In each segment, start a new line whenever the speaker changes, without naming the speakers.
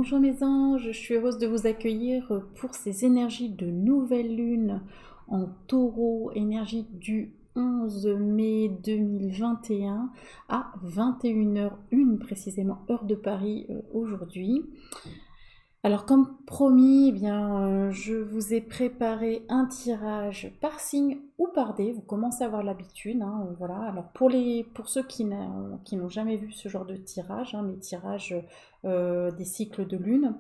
Bonjour mes anges, je suis heureuse de vous accueillir pour ces énergies de nouvelle lune en taureau, énergie du 11 mai 2021 à 21h01 précisément, heure de Paris aujourd'hui. Alors comme promis, je vous ai préparé un tirage par signe ou par dé. Vous commencez à avoir l'habitude, hein, voilà. Alors pour ceux qui n'ont jamais vu ce genre de tirage, hein, les tirages des cycles de lune,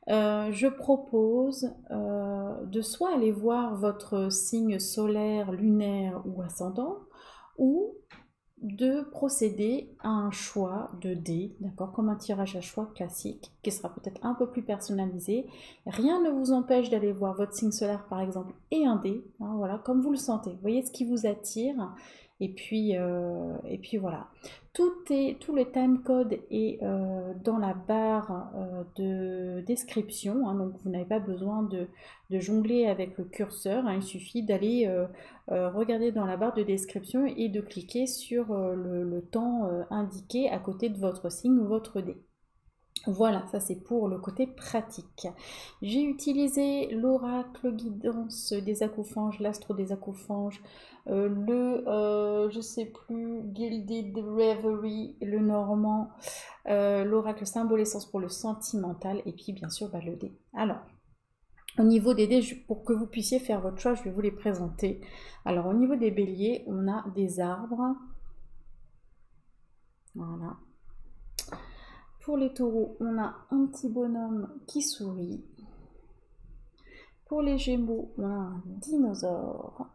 je propose de soit aller voir votre signe solaire, lunaire ou ascendant, ou de procéder à un choix de dés, d'accord, comme un tirage à choix classique, qui sera peut-être un peu plus personnalisé. Rien ne vous empêche d'aller voir votre signe solaire, par exemple, et un dé, hein, voilà, comme vous le sentez. Vous voyez ce qui vous attire, et puis voilà. Tout le timecode est dans la barre de description, hein, donc vous n'avez pas besoin de jongler avec le curseur, hein, il suffit d'aller regardez dans la barre de description et de cliquer sur le temps indiqué à côté de votre signe ou votre dé. Voilà, ça c'est pour le côté pratique. J'ai utilisé l'oracle guidance des acoufanges, l'astro des acoufanges, je sais plus, Gilded Reverie, le normand, l'oracle symbole essence pour le sentimental, et puis bien sûr le dé. Alors, au niveau des dés, pour que vous puissiez faire votre choix, je vais vous les présenter. Alors, au niveau des béliers, on a des arbres. Voilà. Pour les taureaux, on a un petit bonhomme qui sourit. Pour les gémeaux, on a un dinosaure.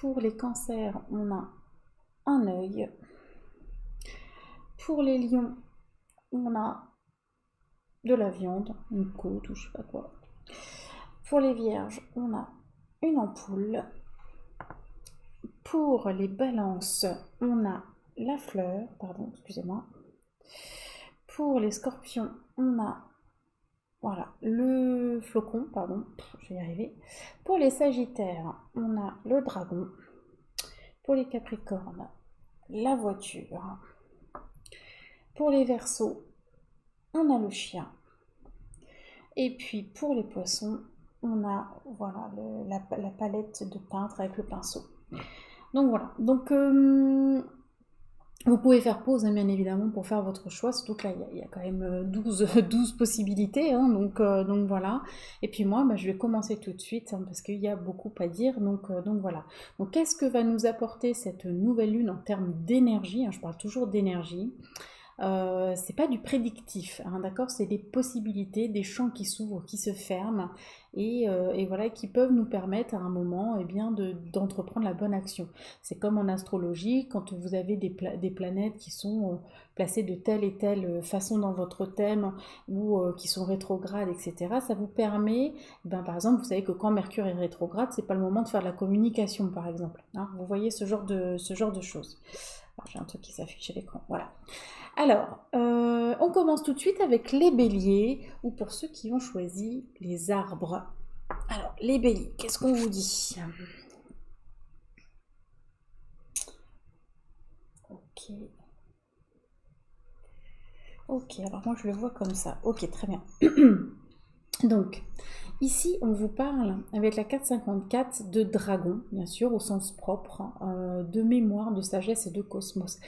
Pour les cancers, on a un œil. Pour les lions, on a de la viande, une côte ou je sais pas quoi. Pour les vierges, on a une ampoule. Pour les balances, on a la fleur, pardon, excusez-moi. Pour les scorpions, on a voilà, le flocon, pardon, je vais y arriver. Pour les sagittaires, on a le dragon. Pour les capricornes, la voiture. Pour les verseaux, on a le chien. Et puis pour les poissons, on a voilà, la palette de peintre avec le pinceau. Donc voilà, donc vous pouvez faire pause, hein, bien évidemment, pour faire votre choix, surtout que là, il y a quand même 12 possibilités, hein, donc voilà. Et puis moi, je vais commencer tout de suite, hein, parce qu'il y a beaucoup à dire, donc voilà. Donc qu'est-ce que va nous apporter cette nouvelle lune en termes d'énergie, hein, je parle toujours d'énergie. C'est pas du prédictif, hein, d'accord, c'est des possibilités, des champs qui s'ouvrent, qui se ferment, et voilà, qui peuvent nous permettre à un moment d'entreprendre la bonne action. C'est comme en astrologie, quand vous avez des planètes qui sont placées de telle et telle façon dans votre thème, ou qui sont rétrogrades, etc. Ça vous permet, par exemple, vous savez que quand Mercure est rétrograde, c'est pas le moment de faire de la communication, par exemple, hein, vous voyez ce genre de choses. Alors, j'ai un truc qui s'affiche à l'écran, voilà. Alors, on commence tout de suite avec les béliers, ou pour ceux qui ont choisi les arbres. Alors, les béliers, qu'est-ce qu'on vous dit? Ok. Ok, alors moi je le vois comme ça. Ok, très bien. Donc, ici, on vous parle, avec la 454, de dragon, bien sûr, au sens propre, de mémoire, de sagesse et de cosmos.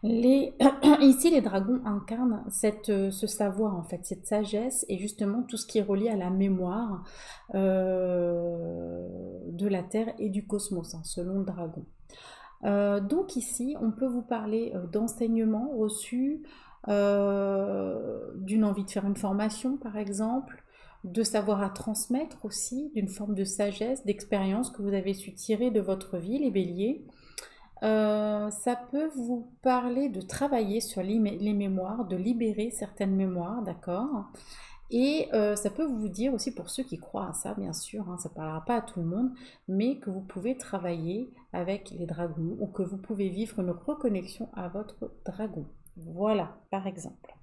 Ici, les dragons incarnent ce savoir, en fait, cette sagesse, et justement tout ce qui est relié à la mémoire de la Terre et du cosmos, hein, selon le dragon. Donc ici, on peut vous parler d'enseignements reçus, d'une envie de faire une formation, par exemple, de savoir à transmettre aussi, d'une forme de sagesse, d'expérience que vous avez su tirer de votre vie, les béliers. Ça peut vous parler de travailler sur les mémoires, de libérer certaines mémoires, d'accord. Et ça peut vous dire aussi, pour ceux qui croient à ça, bien sûr, hein, ça ne parlera pas à tout le monde, mais que vous pouvez travailler avec les dragons, ou que vous pouvez vivre une reconnexion à votre dragon. Voilà, par exemple.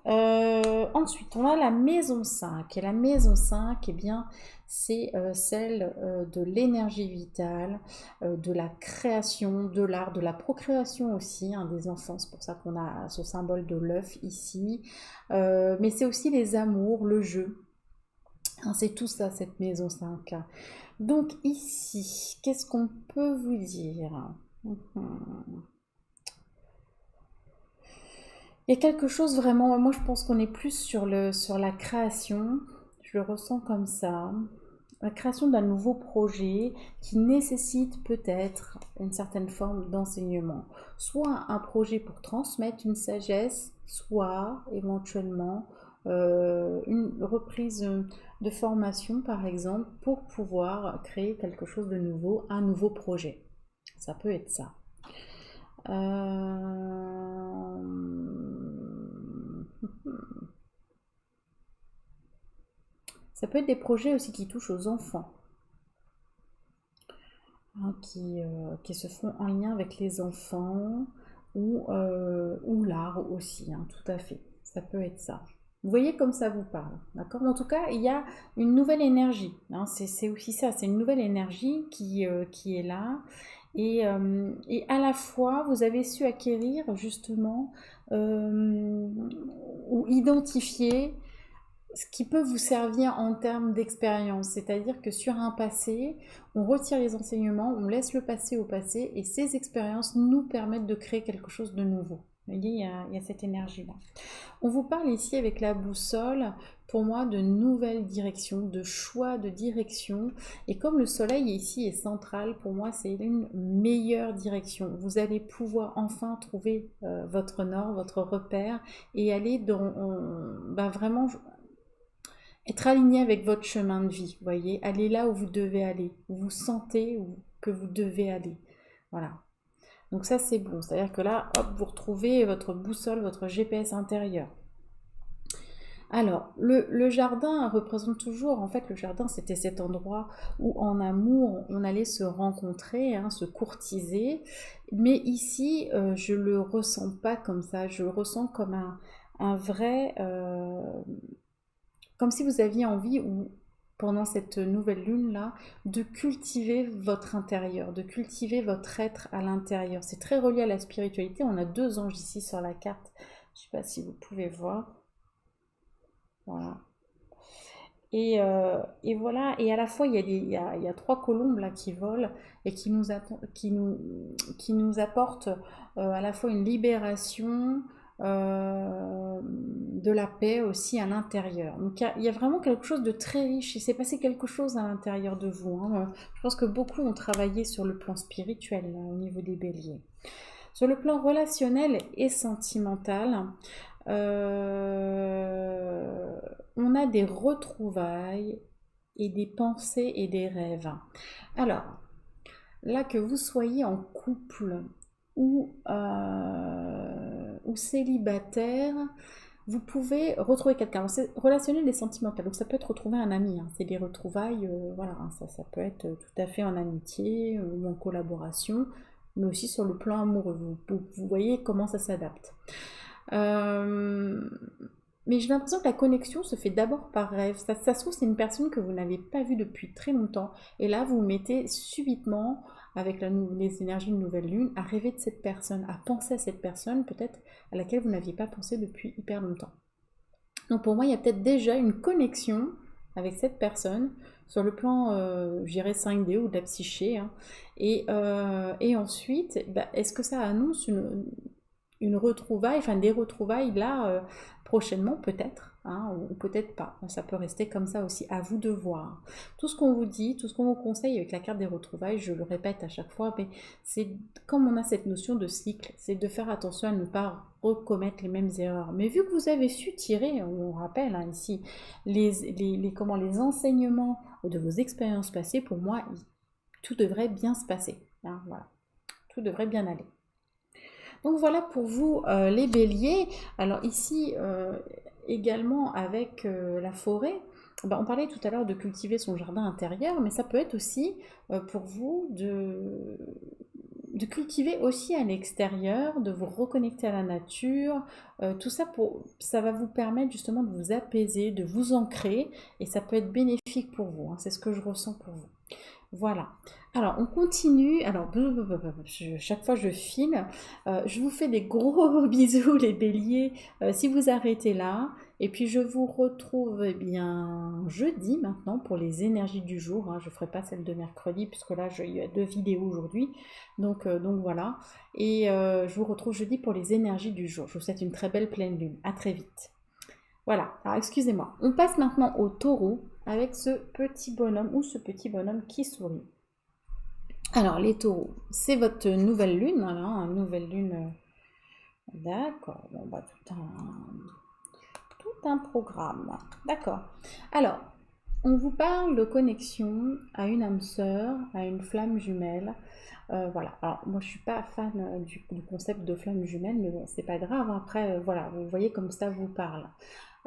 Ensuite, on a la maison 5. Et la maison 5, eh bien, c'est celle de l'énergie vitale, de la création, de l'art, de la procréation aussi, hein, des enfants. C'est pour ça qu'on a ce symbole de l'œuf ici. Mais c'est aussi les amours, le jeu. Hein, c'est tout ça, cette maison 5. Donc ici, qu'est-ce qu'on peut vous dire? Il y a quelque chose vraiment, moi je pense qu'on est plus sur la création, je le ressens comme ça, la création d'un nouveau projet qui nécessite peut-être une certaine forme d'enseignement. Soit un projet pour transmettre une sagesse, soit éventuellement une reprise de formation par exemple pour pouvoir créer quelque chose de nouveau, un nouveau projet. Ça peut être ça. Ça peut être des projets aussi qui touchent aux enfants, hein, qui se font en lien avec les enfants ou l'art aussi, hein, tout à fait. Ça peut être ça. Vous voyez comme ça vous parle, d'accord? En tout cas, il y a une nouvelle énergie, hein, c'est aussi ça, c'est une nouvelle énergie qui est là. Et à la fois, vous avez su acquérir justement ou identifier ce qui peut vous servir en termes d'expérience. C'est-à-dire que sur un passé, on retire les enseignements, on laisse le passé au passé et ces expériences nous permettent de créer quelque chose de nouveau. Vous voyez, il y a cette énergie-là. On vous parle ici avec la boussole, pour moi, de nouvelles directions, de choix de direction. Et comme le soleil ici est central, pour moi, c'est une meilleure direction. Vous allez pouvoir enfin trouver votre nord, votre repère et aller dans vraiment être aligné avec votre chemin de vie. Vous voyez, aller là où vous devez aller, où vous sentez que vous devez aller. Voilà. Donc ça, c'est bon. C'est-à-dire que là, hop, vous retrouvez votre boussole, votre GPS intérieur. Alors, le jardin représente toujours, en fait, le jardin, c'était cet endroit où en amour, on allait se rencontrer, hein, se courtiser. Mais ici, je le ressens pas comme ça. Je le ressens comme un vrai... comme si vous aviez envie, ou pendant cette nouvelle lune-là, de cultiver votre intérieur, de cultiver votre être à l'intérieur. C'est très relié à la spiritualité. On a deux anges ici sur la carte. Je ne sais pas si vous pouvez voir. Voilà. Et voilà, et à la fois il y a trois colombes là qui volent et qui nous apportent à la fois une libération, de la paix aussi à l'intérieur. Donc il y a vraiment quelque chose de très riche, il s'est passé quelque chose à l'intérieur de vous, hein. Je pense que beaucoup ont travaillé sur le plan spirituel là, au niveau des béliers. Sur le plan relationnel et sentimental, on a des retrouvailles et des pensées et des rêves. Alors, là que vous soyez en couple ou célibataire, vous pouvez retrouver quelqu'un. C'est relationnel et sentimental, donc ça peut être retrouver un ami, hein. C'est des retrouvailles, voilà, hein, ça peut être tout à fait en amitié ou en collaboration, mais aussi sur le plan amoureux. Vous voyez comment ça s'adapte. Mais j'ai l'impression que la connexion se fait d'abord par rêve. Ça se trouve, c'est une personne que vous n'avez pas vue depuis très longtemps. Et là, vous vous mettez subitement, avec les énergies de nouvelle lune, à rêver de cette personne, à penser à cette personne, peut-être à laquelle vous n'aviez pas pensé depuis hyper longtemps. Donc pour moi, il y a peut-être déjà une connexion avec cette personne sur le plan, je dirais 5D ou de la psyché, hein. Et ensuite, est-ce que ça annonce une retrouvaille, enfin des retrouvailles là prochainement peut-être, hein, ou peut-être pas. Ça peut rester comme ça aussi, à vous de voir. Tout ce qu'on vous dit, tout ce qu'on vous conseille avec la carte des retrouvailles, je le répète à chaque fois, mais c'est comme on a cette notion de cycle, c'est de faire attention à ne pas recommettre les mêmes erreurs. Mais vu que vous avez su tirer, on rappelle hein, ici, les enseignements de vos expériences passées, pour moi, tout devrait bien se passer. Hein, voilà. Tout devrait bien aller. Donc voilà pour vous les béliers. Alors ici également avec la forêt, on parlait tout à l'heure de cultiver son jardin intérieur, mais ça peut être aussi pour vous de cultiver aussi à l'extérieur, de vous reconnecter à la nature. Tout ça, ça va vous permettre justement de vous apaiser, de vous ancrer, et ça peut être bénéfique pour vous, hein, c'est ce que je ressens pour vous. Voilà. Alors, on continue. Alors, chaque fois je file. Je vous fais des gros bisous, les béliers, si vous arrêtez là. Et puis, je vous retrouve eh bien jeudi maintenant pour les énergies du jour, hein. Je ne ferai pas celle de mercredi, puisque là, il y a 2 vidéos aujourd'hui. Donc voilà. Et je vous retrouve jeudi pour les énergies du jour. Je vous souhaite une très belle pleine lune. À très vite. Voilà, alors excusez-moi. On passe maintenant au taureau avec ce petit bonhomme ou ce petit bonhomme qui sourit. Alors les taureaux, c'est votre nouvelle lune, hein, nouvelle lune. D'accord, bon bah tout un programme. D'accord. Alors, on vous parle de connexion à une âme sœur, à une flamme jumelle. Voilà, alors moi je suis pas fan du concept de flamme jumelle, mais bon, c'est pas grave. Après, voilà, vous voyez comme ça vous parle.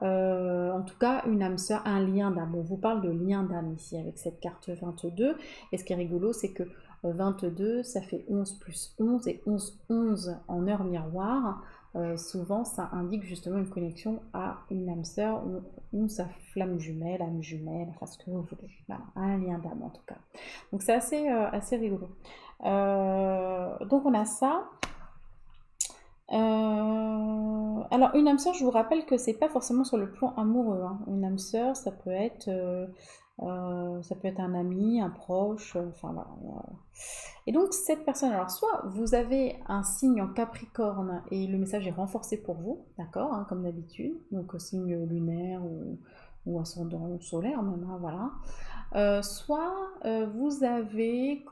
En tout cas, une âme sœur, un lien d'âme. On vous parle de lien d'âme ici avec cette carte 22. Et ce qui est rigolo, c'est que 22, ça fait 11 plus 11 et 11 en heure miroir. Souvent, ça indique justement une connexion à une âme sœur ou sa flamme jumelle, âme jumelle, enfin ce que vous voulez. Voilà, un lien d'âme en tout cas. Donc c'est assez rigolo. Donc on a ça. Alors une âme sœur, je vous rappelle que c'est pas forcément sur le plan amoureux, hein. Une âme sœur, ça peut être un ami, un proche, enfin voilà. Et donc cette personne, alors soit vous avez un signe en Capricorne et le message est renforcé pour vous, d'accord, hein, comme d'habitude, donc signe lunaire ou ascendant solaire même, hein, voilà. Soit vous avez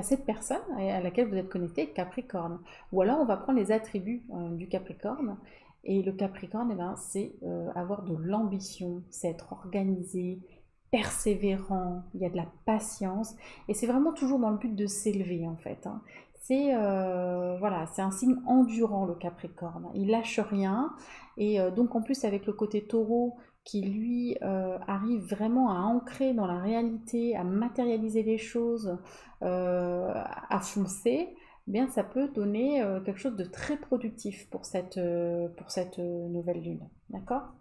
cette personne à laquelle vous êtes connecté, Capricorne. Ou alors on va prendre les attributs du Capricorne. Et le Capricorne, eh ben, c'est avoir de l'ambition, c'est être organisé, persévérant, il y a de la patience. Et c'est vraiment toujours dans le but de s'élever en fait, hein. Voilà, c'est un signe endurant le Capricorne. Il lâche rien. Et donc en plus avec le côté taureau qui lui arrive vraiment à ancrer dans la réalité, à matérialiser les choses, à foncer, eh bien ça peut donner quelque chose de très productif pour cette nouvelle lune. D'accord?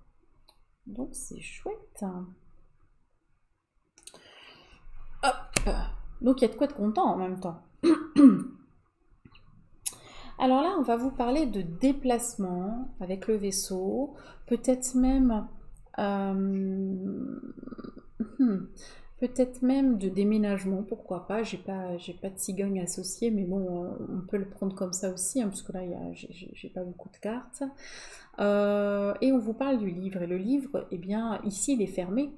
Donc c'est chouette. Hop. Donc il y a de quoi être content en même temps. Alors là, on va vous parler de déplacement avec le vaisseau, peut-être même peut-être même de déménagement, pourquoi pas. J'ai pas de cigogne associée, mais bon, on peut le prendre comme ça aussi, hein, parce que là, j'ai pas beaucoup de cartes. Et on vous parle du livre. Et le livre, eh bien, ici, il est fermé.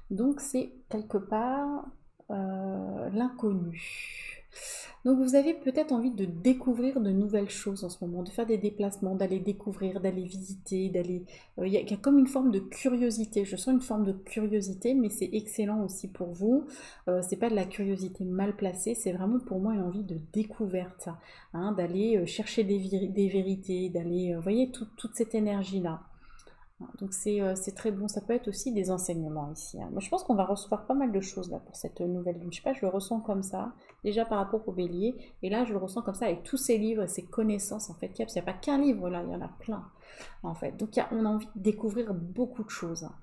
Donc, c'est quelque part l'inconnu. Donc vous avez peut-être envie de découvrir de nouvelles choses en ce moment, de faire des déplacements, d'aller découvrir, d'aller visiter, d'aller... Il y a comme une forme de curiosité, je sens une forme de curiosité, mais c'est excellent aussi pour vous. C'est pas de la curiosité mal placée, c'est vraiment pour moi une envie de découverte, hein, d'aller chercher des vérités, d'aller... vous voyez, toute cette énergie-là. Donc c'est très bon, ça peut être aussi des enseignements ici, hein. Moi je pense qu'on va recevoir pas mal de choses là pour cette nouvelle lune. Je sais pas, je le ressens comme ça, déjà par rapport au bélier, et là je le ressens comme ça avec tous ces livres et ces connaissances en fait. Il n'y a pas qu'un livre là, il y en a plein en fait. Donc on a envie de découvrir beaucoup de choses, hein.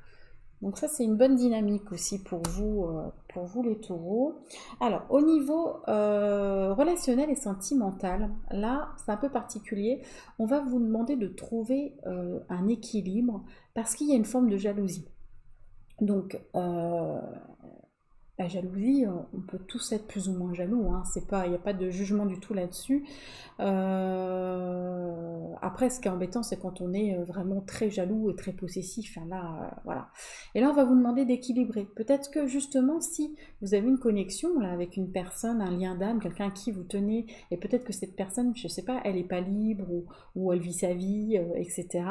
Donc ça c'est une bonne dynamique aussi pour vous les taureaux. Alors au niveau relationnel et sentimental, là c'est un peu particulier. On va vous demander de trouver un équilibre parce qu'il y a une forme de jalousie. Donc la jalousie, on peut tous être plus ou moins jaloux, hein. Il n'y a pas de jugement du tout là-dessus. Après, ce qui est embêtant, c'est quand on est vraiment très jaloux et très possessif, hein, là, voilà. Et là, on va vous demander d'équilibrer. Peut-être que justement, si vous avez une connexion là, avec une personne, un lien d'âme, quelqu'un à qui vous tenez, et peut-être que cette personne, je ne sais pas, elle n'est pas libre ou elle vit sa vie, etc.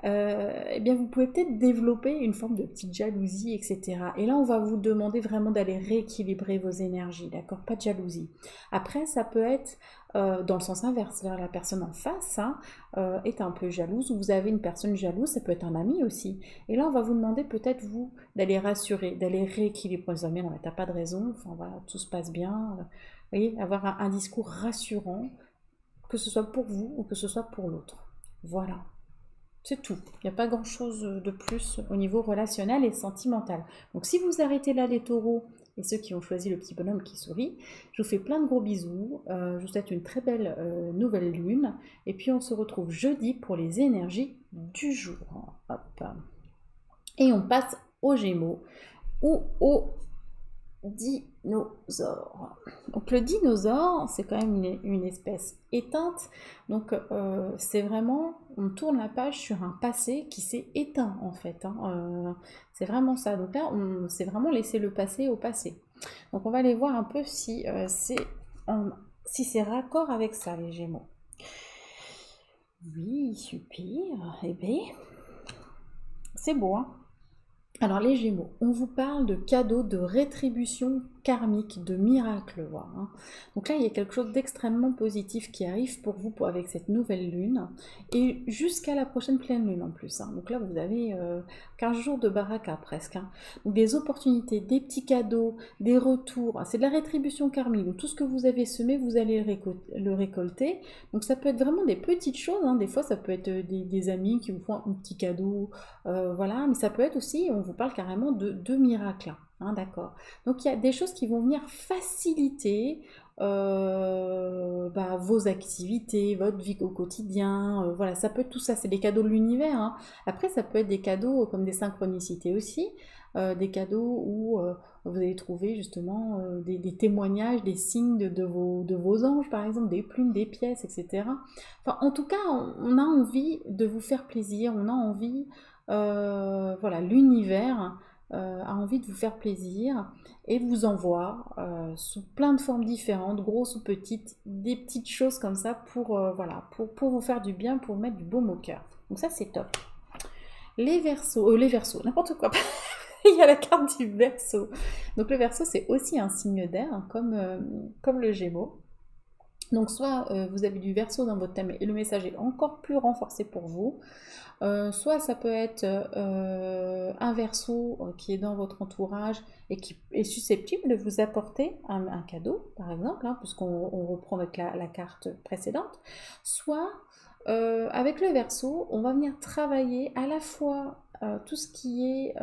Eh bien, vous pouvez peut-être développer une forme de petite jalousie, etc. Et là, on va vous demander vraiment d'aller rééquilibrer vos énergies, d'accord? Pas de jalousie. Après, ça peut être dans le sens inverse, la personne en face hein, est un peu jalouse, ou vous avez une personne jalouse, ça peut être un ami aussi. Et là, on va vous demander peut-être, vous, d'aller rassurer, d'aller rééquilibrer. Vous allez dire, non, mais t'as pas de raison, enfin voilà, tout se passe bien. Vous voyez, avoir un discours rassurant, que ce soit pour vous ou que ce soit pour l'autre. Voilà. C'est tout. Il n'y a pas grand-chose de plus au niveau relationnel et sentimental. Donc si vous arrêtez là les taureaux et ceux qui ont choisi le petit bonhomme qui sourit, je vous fais plein de gros bisous. Je vous souhaite une très belle nouvelle lune. Et puis on se retrouve jeudi pour les énergies du jour. Hop. Et on passe aux Gémeaux ou aux dinosaure. Donc le dinosaure, c'est quand même une espèce éteinte. Donc c'est vraiment, on tourne la page sur un passé qui s'est éteint en fait. Hein. C'est vraiment ça. Donc là, on s'est vraiment laissé le passé au passé. Donc on va aller voir un peu si c'est raccord avec ça, les Gémeaux. Oui, super. Eh bien, c'est beau, hein. Alors les Gémeaux, on vous parle de cadeaux, de rétribution karmique, de miracles. Voilà, hein. Donc là, il y a quelque chose d'extrêmement positif qui arrive pour vous avec cette nouvelle lune, et jusqu'à la prochaine pleine lune en plus. Hein. Donc là, vous avez 15 jours de baraka presque. Hein. Donc des opportunités, des petits cadeaux, des retours. C'est de la rétribution karmique. Donc tout ce que vous avez semé, vous allez le récolter. Donc ça peut être vraiment des petites choses. Hein. Des fois, ça peut être des amis qui vous font un petit cadeau. Voilà, mais ça peut être aussi, on vous parle carrément de miracles, hein, d'accord. Donc il y a des choses qui vont venir faciliter vos activités, votre vie au quotidien, voilà, ça peut être tout ça, c'est des cadeaux de l'univers. Hein. Après, ça peut être des cadeaux comme des synchronicités aussi, des cadeaux où vous allez trouver justement des témoignages, des signes de vos anges, par exemple, des plumes, des pièces, etc. Enfin, en tout cas, on a envie de vous faire plaisir, on a envie voilà, l'univers a envie de vous faire plaisir et vous envoie sous plein de formes différentes, grosses ou petites, des petites choses comme ça voilà, pour vous faire du bien, pour vous mettre du baume au cœur. Donc ça, c'est top. Les Verseaux, n'importe quoi. Il y a la carte du Verseau. Donc le Verseau, c'est aussi un signe d'air, hein, comme le Gémeaux. Donc soit vous avez du Verseau dans votre thème et le message est encore plus renforcé pour vous, soit ça peut être un Verseau qui est dans votre entourage et qui est susceptible de vous apporter un cadeau, par exemple, hein, puisqu'on reprend avec la carte précédente, soit avec le Verseau, on va venir travailler à la fois tout ce qui est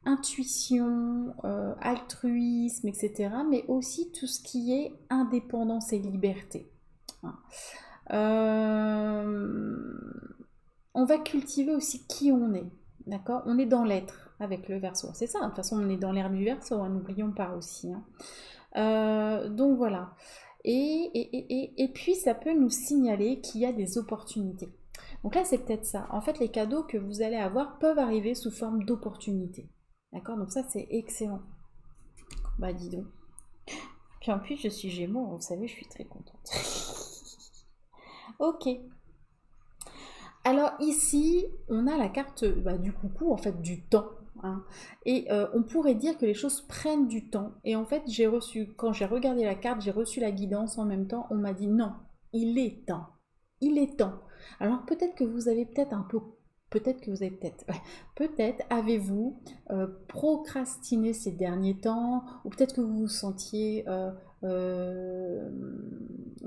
intuition, altruisme, etc., mais aussi tout ce qui est indépendance et liberté. Hein. On va cultiver aussi qui on est, d'accord? On est dans l'être avec le Verseau, c'est ça, de toute façon on est dans l'air du Verseau, hein, n'oublions pas aussi. Hein. Donc voilà. Et puis ça peut nous signaler qu'il y a des opportunités. Donc là c'est peut-être ça. En fait les cadeaux que vous allez avoir peuvent arriver sous forme d'opportunités. D'accord? Donc ça c'est excellent. Bah dis donc. Puis en plus je suis Gémeaux, vous savez je suis très contente. Ok. Alors ici on a la carte du coucou, en fait du temps. Hein. Et on pourrait dire que les choses prennent du temps. Et en fait, quand j'ai regardé la carte, j'ai reçu la guidance en même temps. On m'a dit non, il est temps. Il est temps. Alors peut-être que vous avez peut-être avez-vous procrastiné ces derniers temps, ou peut-être que vous vous sentiez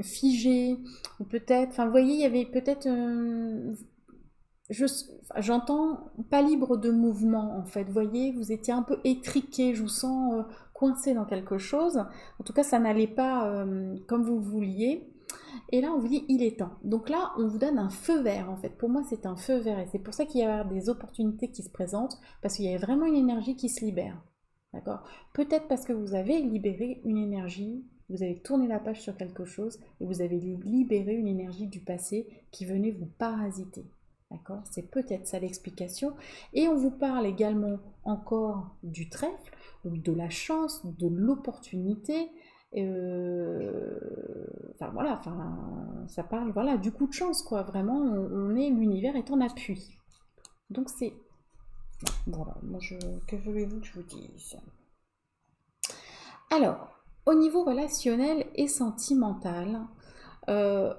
figé, ou peut-être, enfin vous voyez, il y avait peut-être j'entends pas libre de mouvement en fait, vous voyez, vous étiez un peu étriqué, je vous sens coincé dans quelque chose, en tout cas ça n'allait pas comme vous vouliez, et là on vous dit il est temps, donc là on vous donne un feu vert en fait, pour moi c'est un feu vert, et c'est pour ça qu'il y a des opportunités qui se présentent, parce qu'il y a vraiment une énergie qui se libère, d'accord, peut-être parce que vous avez libéré une énergie, vous avez tourné la page sur quelque chose, et vous avez libéré une énergie du passé qui venait vous parasiter. D'accord? C'est peut-être ça l'explication. Et on vous parle également encore du trèfle, de la chance, de l'opportunité. Enfin voilà, ça parle voilà, du coup de chance, quoi. Vraiment, l'univers est en appui. Donc c'est... Voilà, moi que voulez-vous que je vous dise? Alors, au niveau relationnel et sentimental, euh,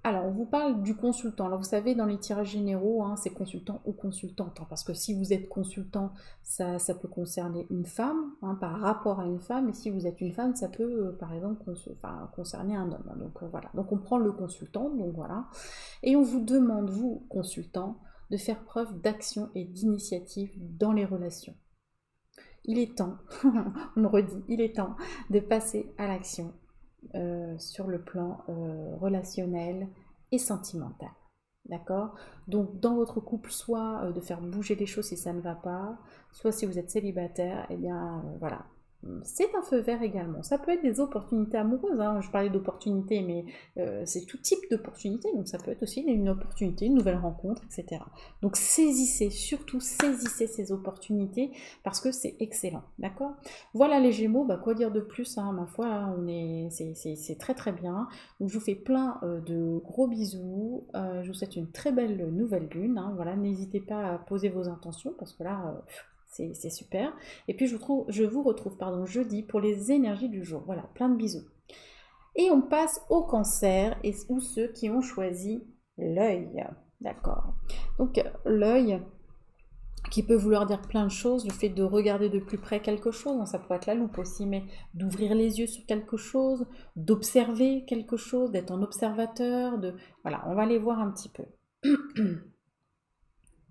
alors on vous parle du consultant. Alors vous savez, dans les tirages généraux, hein, c'est consultant ou consultante, hein, parce que si vous êtes consultant, ça peut concerner une femme, hein, par rapport à une femme, et si vous êtes une femme, ça peut, par exemple, concerner un homme, hein. Donc voilà, donc on prend le consultant, donc voilà, et on vous demande, vous, consultant, de faire preuve d'action et d'initiative dans les relations. Il est temps, on le redit, il est temps de passer à l'action sur le plan relationnel et sentimental. D'accord? Donc dans votre couple, soit de faire bouger les choses si ça ne va pas, soit si vous êtes célibataire, eh bien voilà, c'est un feu vert également. Ça peut être des opportunités amoureuses, hein. Je parlais d'opportunités, mais c'est tout type d'opportunités, donc ça peut être aussi une opportunité, une nouvelle rencontre, etc. Donc saisissez, surtout saisissez ces opportunités, parce que c'est excellent, d'accord? Voilà les Gémeaux, bah, quoi dire de plus, hein, ma foi, hein, c'est très très bien. Donc je vous fais plein de gros bisous, je vous souhaite une très belle nouvelle lune, hein, voilà, n'hésitez pas à poser vos intentions, parce que là, c'est super. Et puis je vous retrouve pardon, jeudi pour les énergies du jour. Voilà, plein de bisous. Et on passe au cancer, ou ceux qui ont choisi l'œil. D'accord. Donc l'œil, qui peut vouloir dire plein de choses, le fait de regarder de plus près quelque chose, hein, ça pourrait être la loupe aussi, mais d'ouvrir les yeux sur quelque chose, d'observer quelque chose, d'être en observateur, Voilà, on va les voir un petit peu.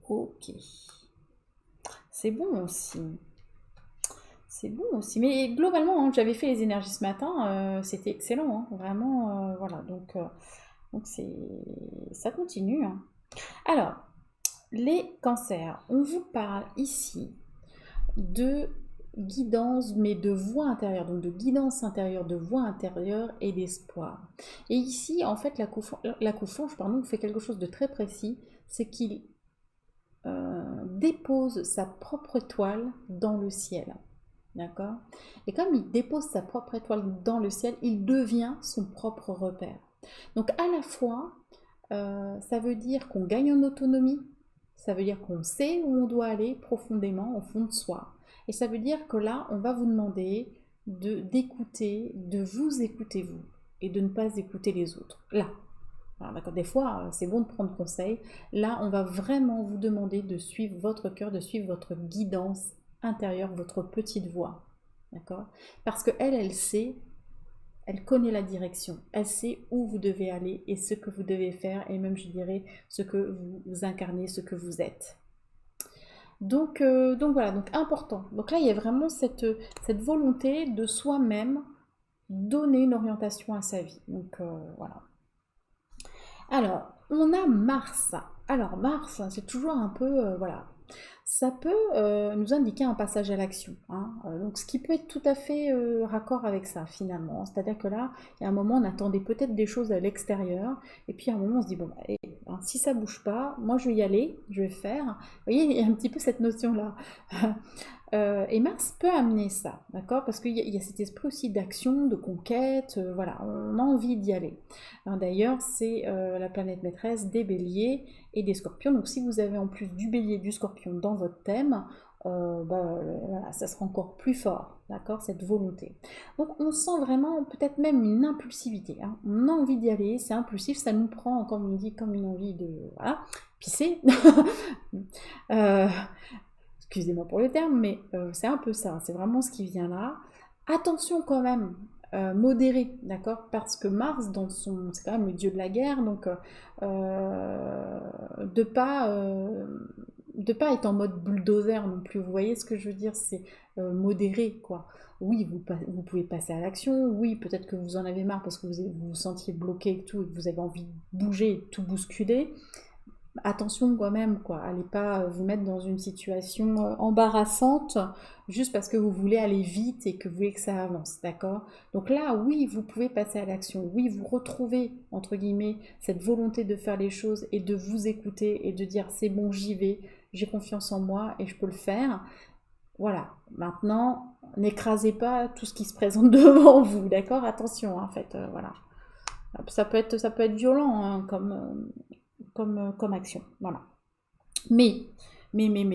Ok. C'est bon aussi. C'est bon aussi. Mais globalement, hein, j'avais fait les énergies ce matin, c'était excellent, hein, vraiment, voilà. Donc ça continue, hein. Alors, les cancers, on vous parle ici de guidance, mais de voix intérieure, donc de guidance intérieure, de voix intérieure et d'espoir. Et ici, en fait, la coufonge, pardon, fait quelque chose de très précis, c'est qu'il dépose sa propre étoile dans le ciel. D'accord? Et comme il dépose sa propre étoile dans le ciel, il devient son propre repère. Donc à la fois, ça veut dire qu'on gagne en autonomie, ça veut dire qu'on sait où on doit aller profondément au fond de soi. Et ça veut dire que là, on va vous demander d'écouter, de vous écouter vous, et de ne pas écouter les autres. Là. Alors, d'accord, des fois, c'est bon de prendre conseil. Là, on va vraiment vous demander de suivre votre cœur, de suivre votre guidance intérieure, votre petite voix. D'accord? Parce qu'elle, elle sait, elle connaît la direction, elle sait où vous devez aller et ce que vous devez faire, et même, je dirais, ce que vous incarnez, ce que vous êtes. Donc voilà, donc important. Donc là, il y a vraiment cette volonté de soi-même donner une orientation à sa vie. Donc voilà. Alors, on a Mars. Alors, Mars, c'est toujours un peu, voilà, ça peut nous indiquer un passage à l'action, hein. Donc, ce qui peut être tout à fait raccord avec ça, finalement. C'est-à-dire que là, il y a un moment, on attendait peut-être des choses à l'extérieur, et puis à un moment, on se dit, bon, bah, hein, si ça bouge pas, moi, je vais y aller, je vais faire. Vous voyez, il y a un petit peu cette notion-là. Et Mars peut amener ça, d'accord? Parce qu'il y a cet esprit aussi d'action, de conquête, voilà, on a envie d'y aller. D'ailleurs, c'est la planète maîtresse des béliers et des scorpions. Donc si vous avez en plus du bélier et du scorpion dans votre thème, voilà, ça sera encore plus fort, d'accord, cette volonté. Donc on sent vraiment peut-être même une impulsivité, hein. On a envie d'y aller, c'est impulsif, ça nous prend, comme on dit, comme une envie de voilà, pisser. euh, Excusez-moi pour le terme, mais c'est un peu ça, c'est vraiment ce qui vient là. Attention quand même, modéré, d'accord? Parce que Mars, c'est quand même le dieu de la guerre, donc de pas être en mode bulldozer non plus. Vous voyez ce que je veux dire? C'est modéré, quoi. Oui, vous pouvez passer à l'action. Oui, peut-être que vous en avez marre parce que vous vous sentiez bloqué et tout, et que vous avez envie de bouger et de tout bousculer. Attention quand même, quoi. Allez pas vous mettre dans une situation embarrassante juste parce que vous voulez aller vite et que vous voulez que ça avance, d'accord? Donc là, oui, vous pouvez passer à l'action. Oui, vous retrouvez, entre guillemets, cette volonté de faire les choses et de vous écouter et de dire c'est bon, j'y vais, j'ai confiance en moi et je peux le faire. Voilà. Maintenant, n'écrasez pas tout ce qui se présente devant vous, d'accord? Attention, hein, en fait, voilà. Ça peut être violent, hein, comme action. Voilà. Mais,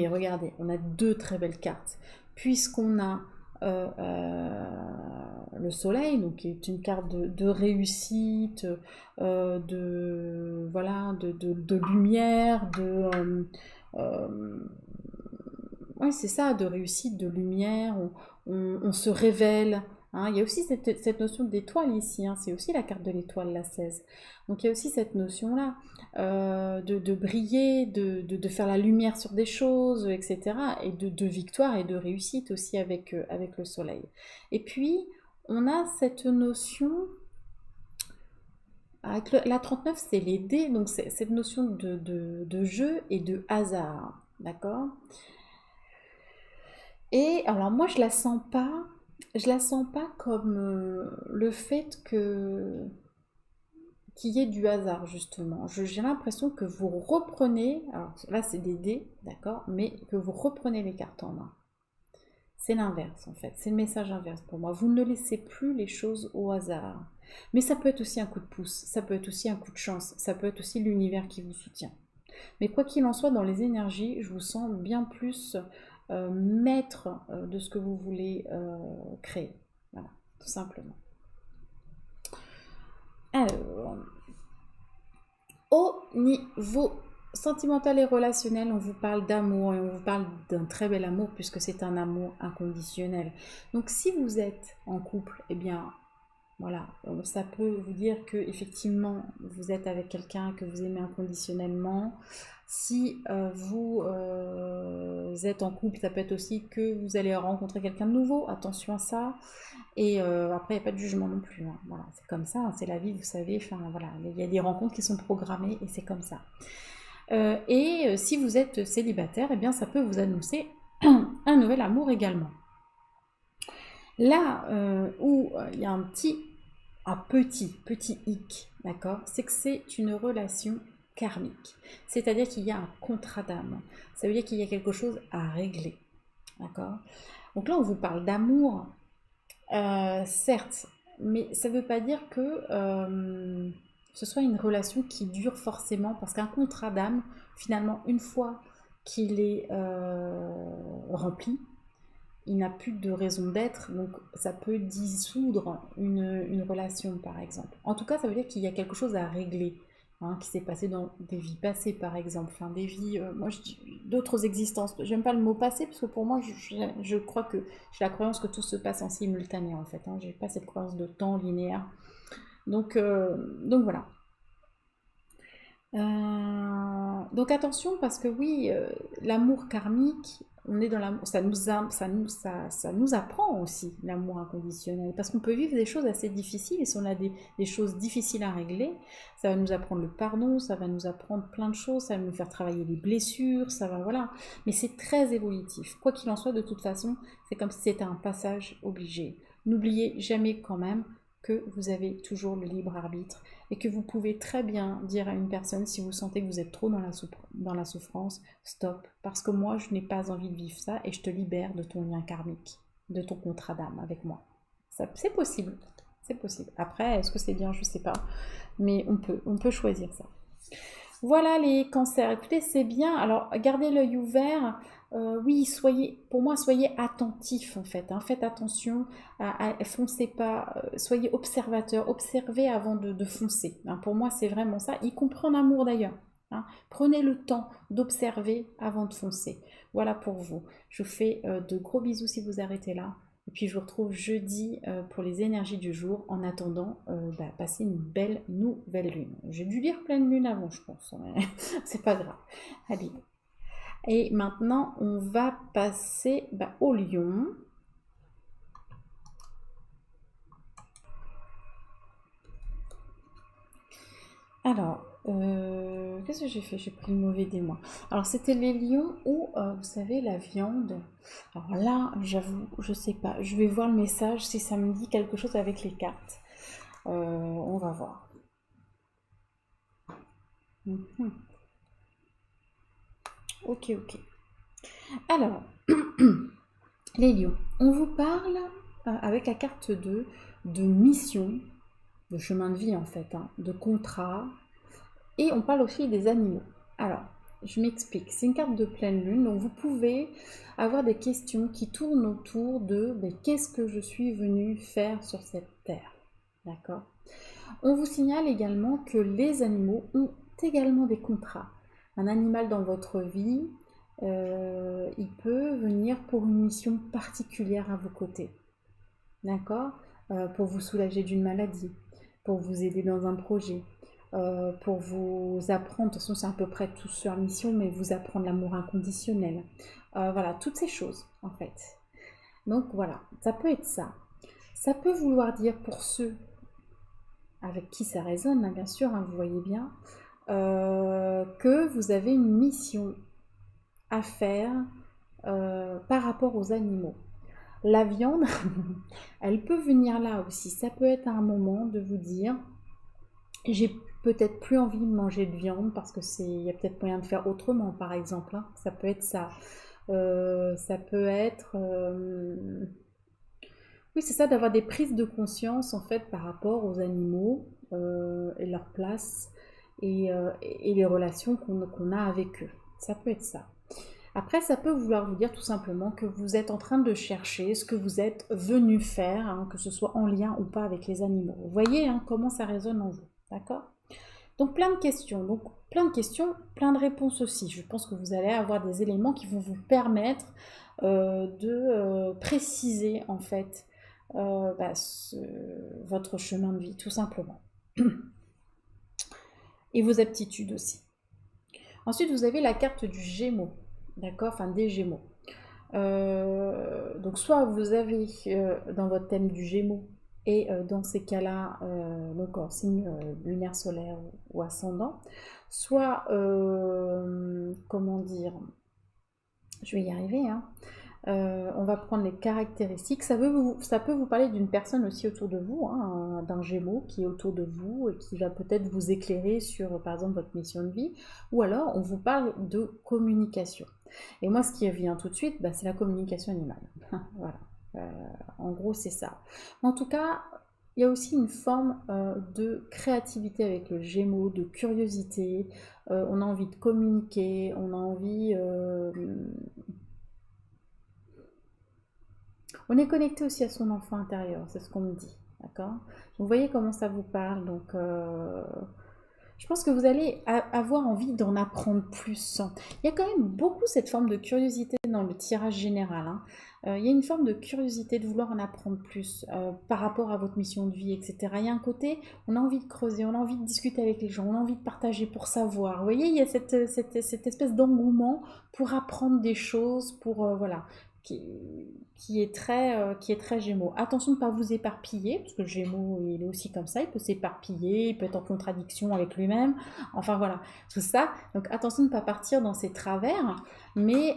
regardez, on a deux très belles cartes. Puisqu'on a le soleil, donc qui est une carte de réussite, voilà, de lumière, ouais, c'est ça, de réussite, de lumière, on se révèle. Hein. Il y a aussi cette notion d'étoile ici, hein. C'est aussi la carte de l'étoile, la 16. Donc il y a aussi cette notion-là de briller, de faire la lumière sur des choses, etc. Et de victoire et de réussite aussi avec le soleil. Et puis, on a cette notion, avec la 39, c'est les dés, donc c'est cette notion de jeu et de hasard. D'accord? Et alors moi je la sens pas comme le fait que qu'il y ait du hasard justement. J'ai l'impression que vous reprenez, alors là c'est des dés, d'accord, mais que vous reprenez les cartes en main. C'est l'inverse en fait, c'est le message inverse pour moi. Vous ne laissez plus les choses au hasard. Mais ça peut être aussi un coup de pouce, ça peut être aussi un coup de chance, ça peut être aussi l'univers qui vous soutient. Mais quoi qu'il en soit, dans les énergies, je vous sens bien plus maître de ce que vous voulez créer. Voilà, tout simplement. Alors, au niveau sentimental et relationnel, on vous parle d'amour et on vous parle d'un très bel amour puisque c'est un amour inconditionnel. Donc si vous êtes en couple, eh bien voilà, ça peut vous dire que effectivement vous êtes avec quelqu'un que vous aimez inconditionnellement. Si vous êtes en couple, ça peut être aussi que vous allez rencontrer quelqu'un de nouveau. Attention à ça. Et après, il n'y a pas de jugement non plus. Hein. Voilà, c'est comme ça, hein, c'est la vie, vous savez. Enfin voilà, il y a des rencontres qui sont programmées et c'est comme ça. Si vous êtes célibataire, eh bien ça peut vous annoncer un nouvel amour également. Là où il y a un petit hic, d'accord, c'est que c'est une relation karmique. C'est-à-dire qu'il y a un contrat d'âme. Ça veut dire qu'il y a quelque chose à régler, d'accord. Donc là, on vous parle d'amour, certes, mais ça ne veut pas dire que ce soit une relation qui dure forcément, parce qu'un contrat d'âme, finalement, une fois qu'il est rempli, il n'a plus de raison d'être, donc ça peut dissoudre une relation, par exemple. En tout cas, ça veut dire qu'il y a quelque chose à régler, hein, qui s'est passé dans des vies passées, par exemple, enfin des vies, moi je dis d'autres existences. J'aime pas le mot passé, parce que pour moi, je crois que j'ai la croyance que tout se passe en simultané, en fait. Hein. J'ai pas cette croyance de temps linéaire. Donc voilà. Donc attention parce que oui, l'amour karmique, on est dans l'amour, ça nous apprend aussi l'amour inconditionnel parce qu'on peut vivre des choses assez difficiles et si on a des choses difficiles à régler, ça va nous apprendre le pardon, ça va nous apprendre plein de choses, ça va nous faire travailler les blessures, ça va voilà. Mais c'est très évolutif. Quoi qu'il en soit, de toute façon, c'est comme si c'était un passage obligé. N'oubliez jamais quand même que vous avez toujours le libre arbitre et que vous pouvez très bien dire à une personne si vous sentez que vous êtes trop dans la souffrance, stop, parce que moi je n'ai pas envie de vivre ça et je te libère de ton lien karmique, de ton contrat d'âme avec moi. C'est possible, c'est possible. Après, est-ce que c'est bien, je ne sais pas, mais on peut choisir ça. Voilà les cancers, écoutez, c'est bien. Alors, gardez l'œil ouvert. Oui, pour moi, soyez attentifs en fait. Hein. Faites attention, foncez pas, soyez observateur, observez avant de foncer. Hein. Pour moi, c'est vraiment ça, y compris en amour d'ailleurs. Hein. Prenez le temps d'observer avant de foncer. Voilà pour vous. Je vous fais de gros bisous si vous arrêtez là. Et puis je vous retrouve jeudi pour les énergies du jour. En attendant, passez une belle nouvelle lune. J'ai dû lire pleine lune avant, je pense, mais c'est pas grave. Allez. Et maintenant, on va passer au lion. Alors, qu'est-ce que j'ai fait? J'ai pris le mauvais des mois. Alors, c'était les lions ou, vous savez, la viande. Alors là, j'avoue, je sais pas. Je vais voir le message si ça me dit quelque chose avec les cartes. On va voir. Ok. Alors, les lions, on vous parle avec la carte 2 de mission, de chemin de vie en fait, hein, de contrat, et on parle aussi des animaux. Alors, Je m'explique. C'est une carte de pleine lune, donc vous pouvez avoir des questions qui tournent autour de qu'est-ce que je suis venu faire sur cette terre. D'accord? On vous signale également que les animaux ont également des contrats. Un animal dans votre vie, il peut venir pour une mission particulière à vos côtés. D'accord? Pour vous soulager d'une maladie, pour vous aider dans un projet, pour vous apprendre, de toute façon c'est à peu près tous sur mission, mais vous apprendre l'amour inconditionnel. Voilà, toutes ces choses en fait. Donc voilà, ça peut être ça. Ça peut vouloir dire pour ceux avec qui ça résonne, hein, bien sûr, hein, vous voyez bien, que vous avez une mission à faire par rapport aux animaux. La viande, elle peut venir là aussi. Ça peut être un moment de vous dire, j'ai peut-être plus envie de manger de viande parce que il y a peut-être moyen de faire autrement, par exemple. Hein. Ça peut être ça. Ça peut être, oui, c'est ça, d'avoir des prises de conscience en fait par rapport aux animaux et leur place et les relations qu'on a avec eux. Ça peut être ça. Après, ça peut vouloir vous dire tout simplement que vous êtes en train de chercher ce que vous êtes venu faire, hein, que ce soit en lien ou pas avec les animaux. Vous voyez hein, comment ça résonne en vous, d'accord? Donc plein de questions, plein de réponses aussi. Je pense que vous allez avoir des éléments qui vont vous permettre de préciser en fait votre chemin de vie, tout simplement. Et vos aptitudes aussi. Ensuite, vous avez la carte du Gémeaux, d'accord? Enfin, des Gémeaux. Donc soit vous avez dans votre thème du Gémeaux et dans ces cas-là donc en signe lunaire, solaire ou ascendant, soit comment dire, je vais y arriver, hein. On va prendre les caractéristiques. Ça peut vous parler d'une personne aussi autour de vous, hein, d'un Gémeaux qui est autour de vous et qui va peut-être vous éclairer sur, par exemple, votre mission de vie. Ou alors, on vous parle de communication. Et moi, ce qui vient tout de suite, c'est la communication animale. Voilà. En gros, c'est ça. En tout cas, il y a aussi une forme de créativité avec le Gémeaux, de curiosité. On a envie de communiquer, on a envie... On est connecté aussi à son enfant intérieur, c'est ce qu'on me dit, d'accord? Vous voyez comment ça vous parle, donc je pense que vous allez avoir envie d'en apprendre plus. Il y a quand même beaucoup cette forme de curiosité dans le tirage général. Hein. Il y a une forme de curiosité de vouloir en apprendre plus par rapport à votre mission de vie, etc. Il y a un côté, on a envie de creuser, on a envie de discuter avec les gens, on a envie de partager pour savoir. Vous voyez, il y a cette espèce d'engouement pour apprendre des choses, pour voilà, qui est très Gémeaux. Attention de ne pas vous éparpiller, parce que le Gémeaux, il est aussi comme ça, il peut s'éparpiller, il peut être en contradiction avec lui-même, enfin voilà, tout ça. Donc attention de ne pas partir dans ses travers, mais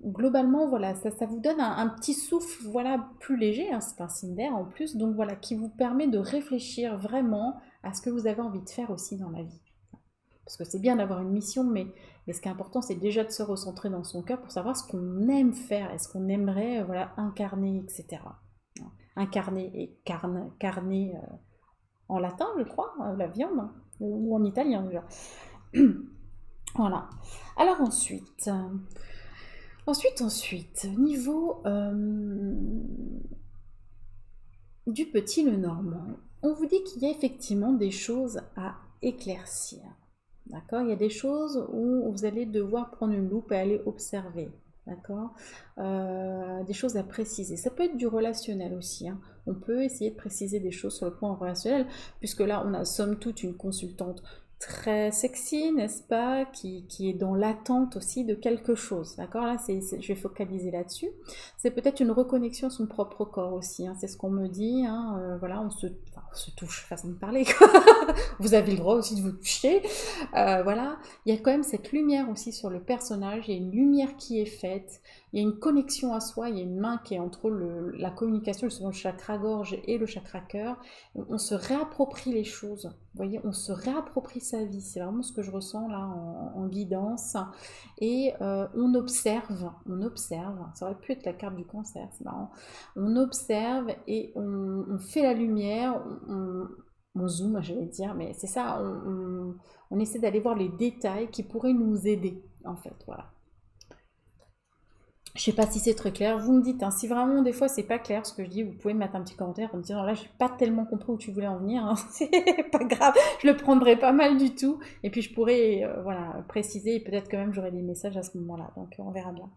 globalement, voilà, ça vous donne un petit souffle, voilà, plus léger, hein, c'est un signe d'air en plus, donc voilà, qui vous permet de réfléchir vraiment à ce que vous avez envie de faire aussi dans la vie. Parce que c'est bien d'avoir une mission, mais ce qui est important, c'est déjà de se recentrer dans son cœur pour savoir ce qu'on aime faire et ce qu'on aimerait voilà, incarner, etc. Incarner et carner en latin, je crois, la viande, hein, ou en italien déjà. Voilà. Alors ensuite, niveau du petit le normand, on vous dit qu'il y a effectivement des choses à éclaircir. D'accord? Il y a des choses où vous allez devoir prendre une loupe et aller observer. D'accord? Des choses à préciser. Ça peut être du relationnel aussi. Hein. On peut essayer de préciser des choses sur le plan relationnel, puisque là, on a somme toute une consultante très sexy, n'est-ce pas, qui est dans l'attente aussi de quelque chose. D'accord? Là, je vais focaliser là-dessus. C'est peut-être une reconnexion à son propre corps aussi. Hein. C'est ce qu'on me dit. Hein. Voilà, on se touche, façon de parler. Vous avez le droit aussi de vous toucher. Voilà, il y a quand même cette lumière aussi sur le personnage. Il y a une lumière qui est faite. Il y a une connexion à soi. Il y a une main qui est entre la communication, justement le chakra gorge et le chakra cœur. On se réapproprie les choses. Vous voyez, on se réapproprie sa vie. C'est vraiment ce que je ressens là en guidance. Et on observe. Ça aurait pu être la carte du cancer, c'est marrant. On observe et on fait la lumière. on zoome, je vais dire, mais c'est ça, on essaie d'aller voir les détails qui pourraient nous aider, en fait, voilà. Je sais pas si c'est très clair, vous me dites, hein, si vraiment des fois c'est pas clair ce que je dis, vous pouvez mettre un petit commentaire en me disant là j'ai pas tellement compris où tu voulais en venir, hein, c'est pas grave, je le prendrai pas mal du tout, et puis je pourrais voilà, préciser, et peut-être que même j'aurai des messages à ce moment-là, donc on verra bien.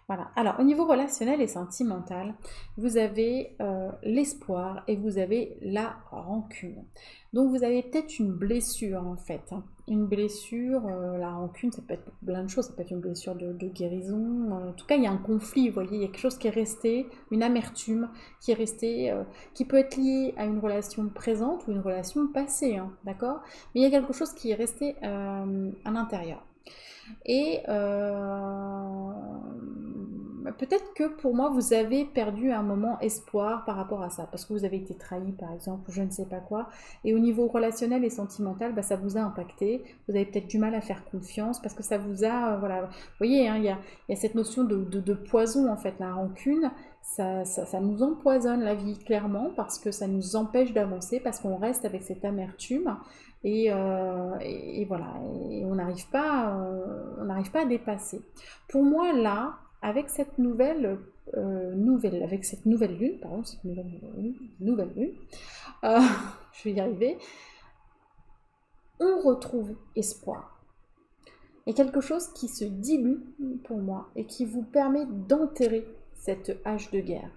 Voilà. Alors, au niveau relationnel et sentimental, vous avez l'espoir et vous avez la rancune. Donc, vous avez peut-être une blessure, en fait, hein. Une blessure, la rancune, ça peut être plein de choses. Ça peut être une blessure de guérison. En tout cas, il y a un conflit, vous voyez. Il y a quelque chose qui est resté, une amertume qui est restée, qui peut être liée à une relation présente ou une relation passée, hein, d'accord? Mais il y a quelque chose qui est resté à l'intérieur. Et peut-être que pour moi, vous avez perdu un moment espoir par rapport à ça, parce que vous avez été trahi, par exemple, ou je ne sais pas quoi. Et au niveau relationnel et sentimental, bah, ça vous a impacté. Vous avez peut-être du mal à faire confiance, parce que ça vous a... voilà. Vous voyez, hein, il y a cette notion de poison, en fait, la rancune. Ça nous empoisonne la vie, clairement, parce que ça nous empêche d'avancer, parce qu'on reste avec cette amertume. Et voilà, et on n'arrive pas à dépasser. Pour moi, là, avec cette avec cette nouvelle lune, pardon, cette nouvelle lune, euh, je vais y arriver, on retrouve espoir. Il y a quelque chose qui se dilue pour moi et qui vous permet d'enterrer cette hache de guerre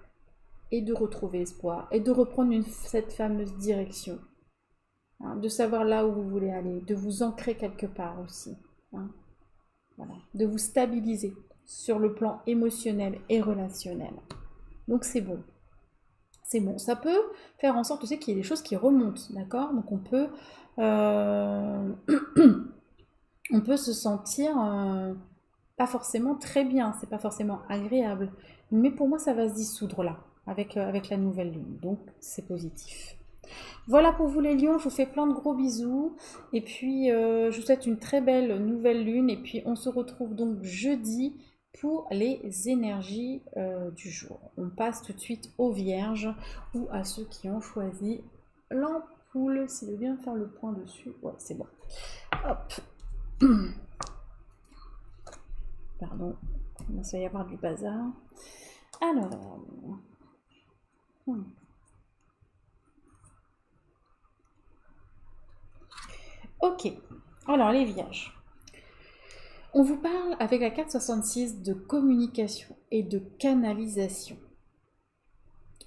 et de retrouver espoir et de reprendre cette fameuse direction. Hein, de savoir là où vous voulez aller, de vous ancrer quelque part aussi, hein, voilà, de vous stabiliser sur le plan émotionnel et relationnel. Donc c'est bon. C'est bon. Ça peut faire en sorte aussi qu'il y ait des choses qui remontent, d'accord? Donc on peut, on peut se sentir pas forcément très bien, c'est pas forcément agréable. Mais pour moi, ça va se dissoudre là, avec la nouvelle lune. Donc c'est positif. Voilà pour vous les lions, je vous fais plein de gros bisous et puis je vous souhaite une très belle nouvelle lune et puis on se retrouve donc jeudi pour les énergies du jour. On passe tout de suite aux vierges ou à ceux qui ont choisi l'ampoule. S'il veut bien faire le point dessus, ouais c'est bon. Hop. Pardon, il va y avoir du bazar. Alors... Ok, alors les vierges. On vous parle avec la carte 66 de communication et de canalisation.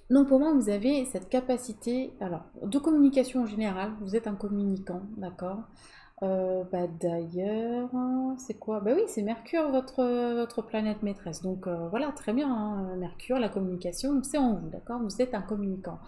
Donc pour moi, vous avez cette capacité, alors de communication en général, vous êtes un communicant, d'accord. D'ailleurs, c'est quoi? Bah oui, c'est Mercure, votre planète maîtresse. Donc voilà, très bien, hein, Mercure, la communication, donc c'est en vous, d'accord. Vous êtes un communicant.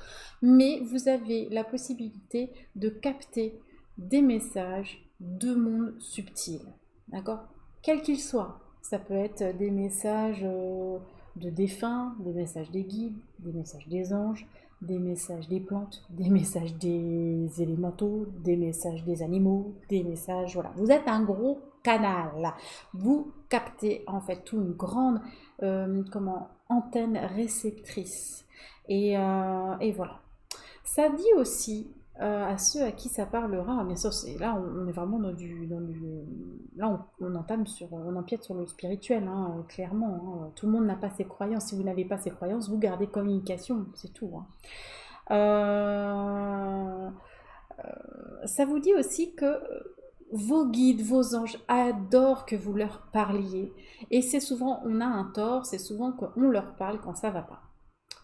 Mais vous avez la possibilité de capter des messages de monde subtil, d'accord? Quels qu'ils soient. Ça peut être des messages de défunts, des messages des guides, des messages des anges, des messages des plantes, des messages des élémentaux, des messages des animaux, des messages... Voilà, vous êtes un gros canal. Vous captez en fait tout une grande antenne réceptrice. Et voilà. Ça dit aussi à ceux à qui ça parlera, bien sûr, là on est vraiment là on entame on empiète sur le spirituel, hein, clairement. Hein. Tout le monde n'a pas ses croyances. Si vous n'avez pas ses croyances, vous gardez communication, c'est tout. Hein. Ça vous dit aussi que vos guides, vos anges adorent que vous leur parliez. Et c'est souvent, on a un tort, c'est souvent qu'on leur parle quand ça va pas.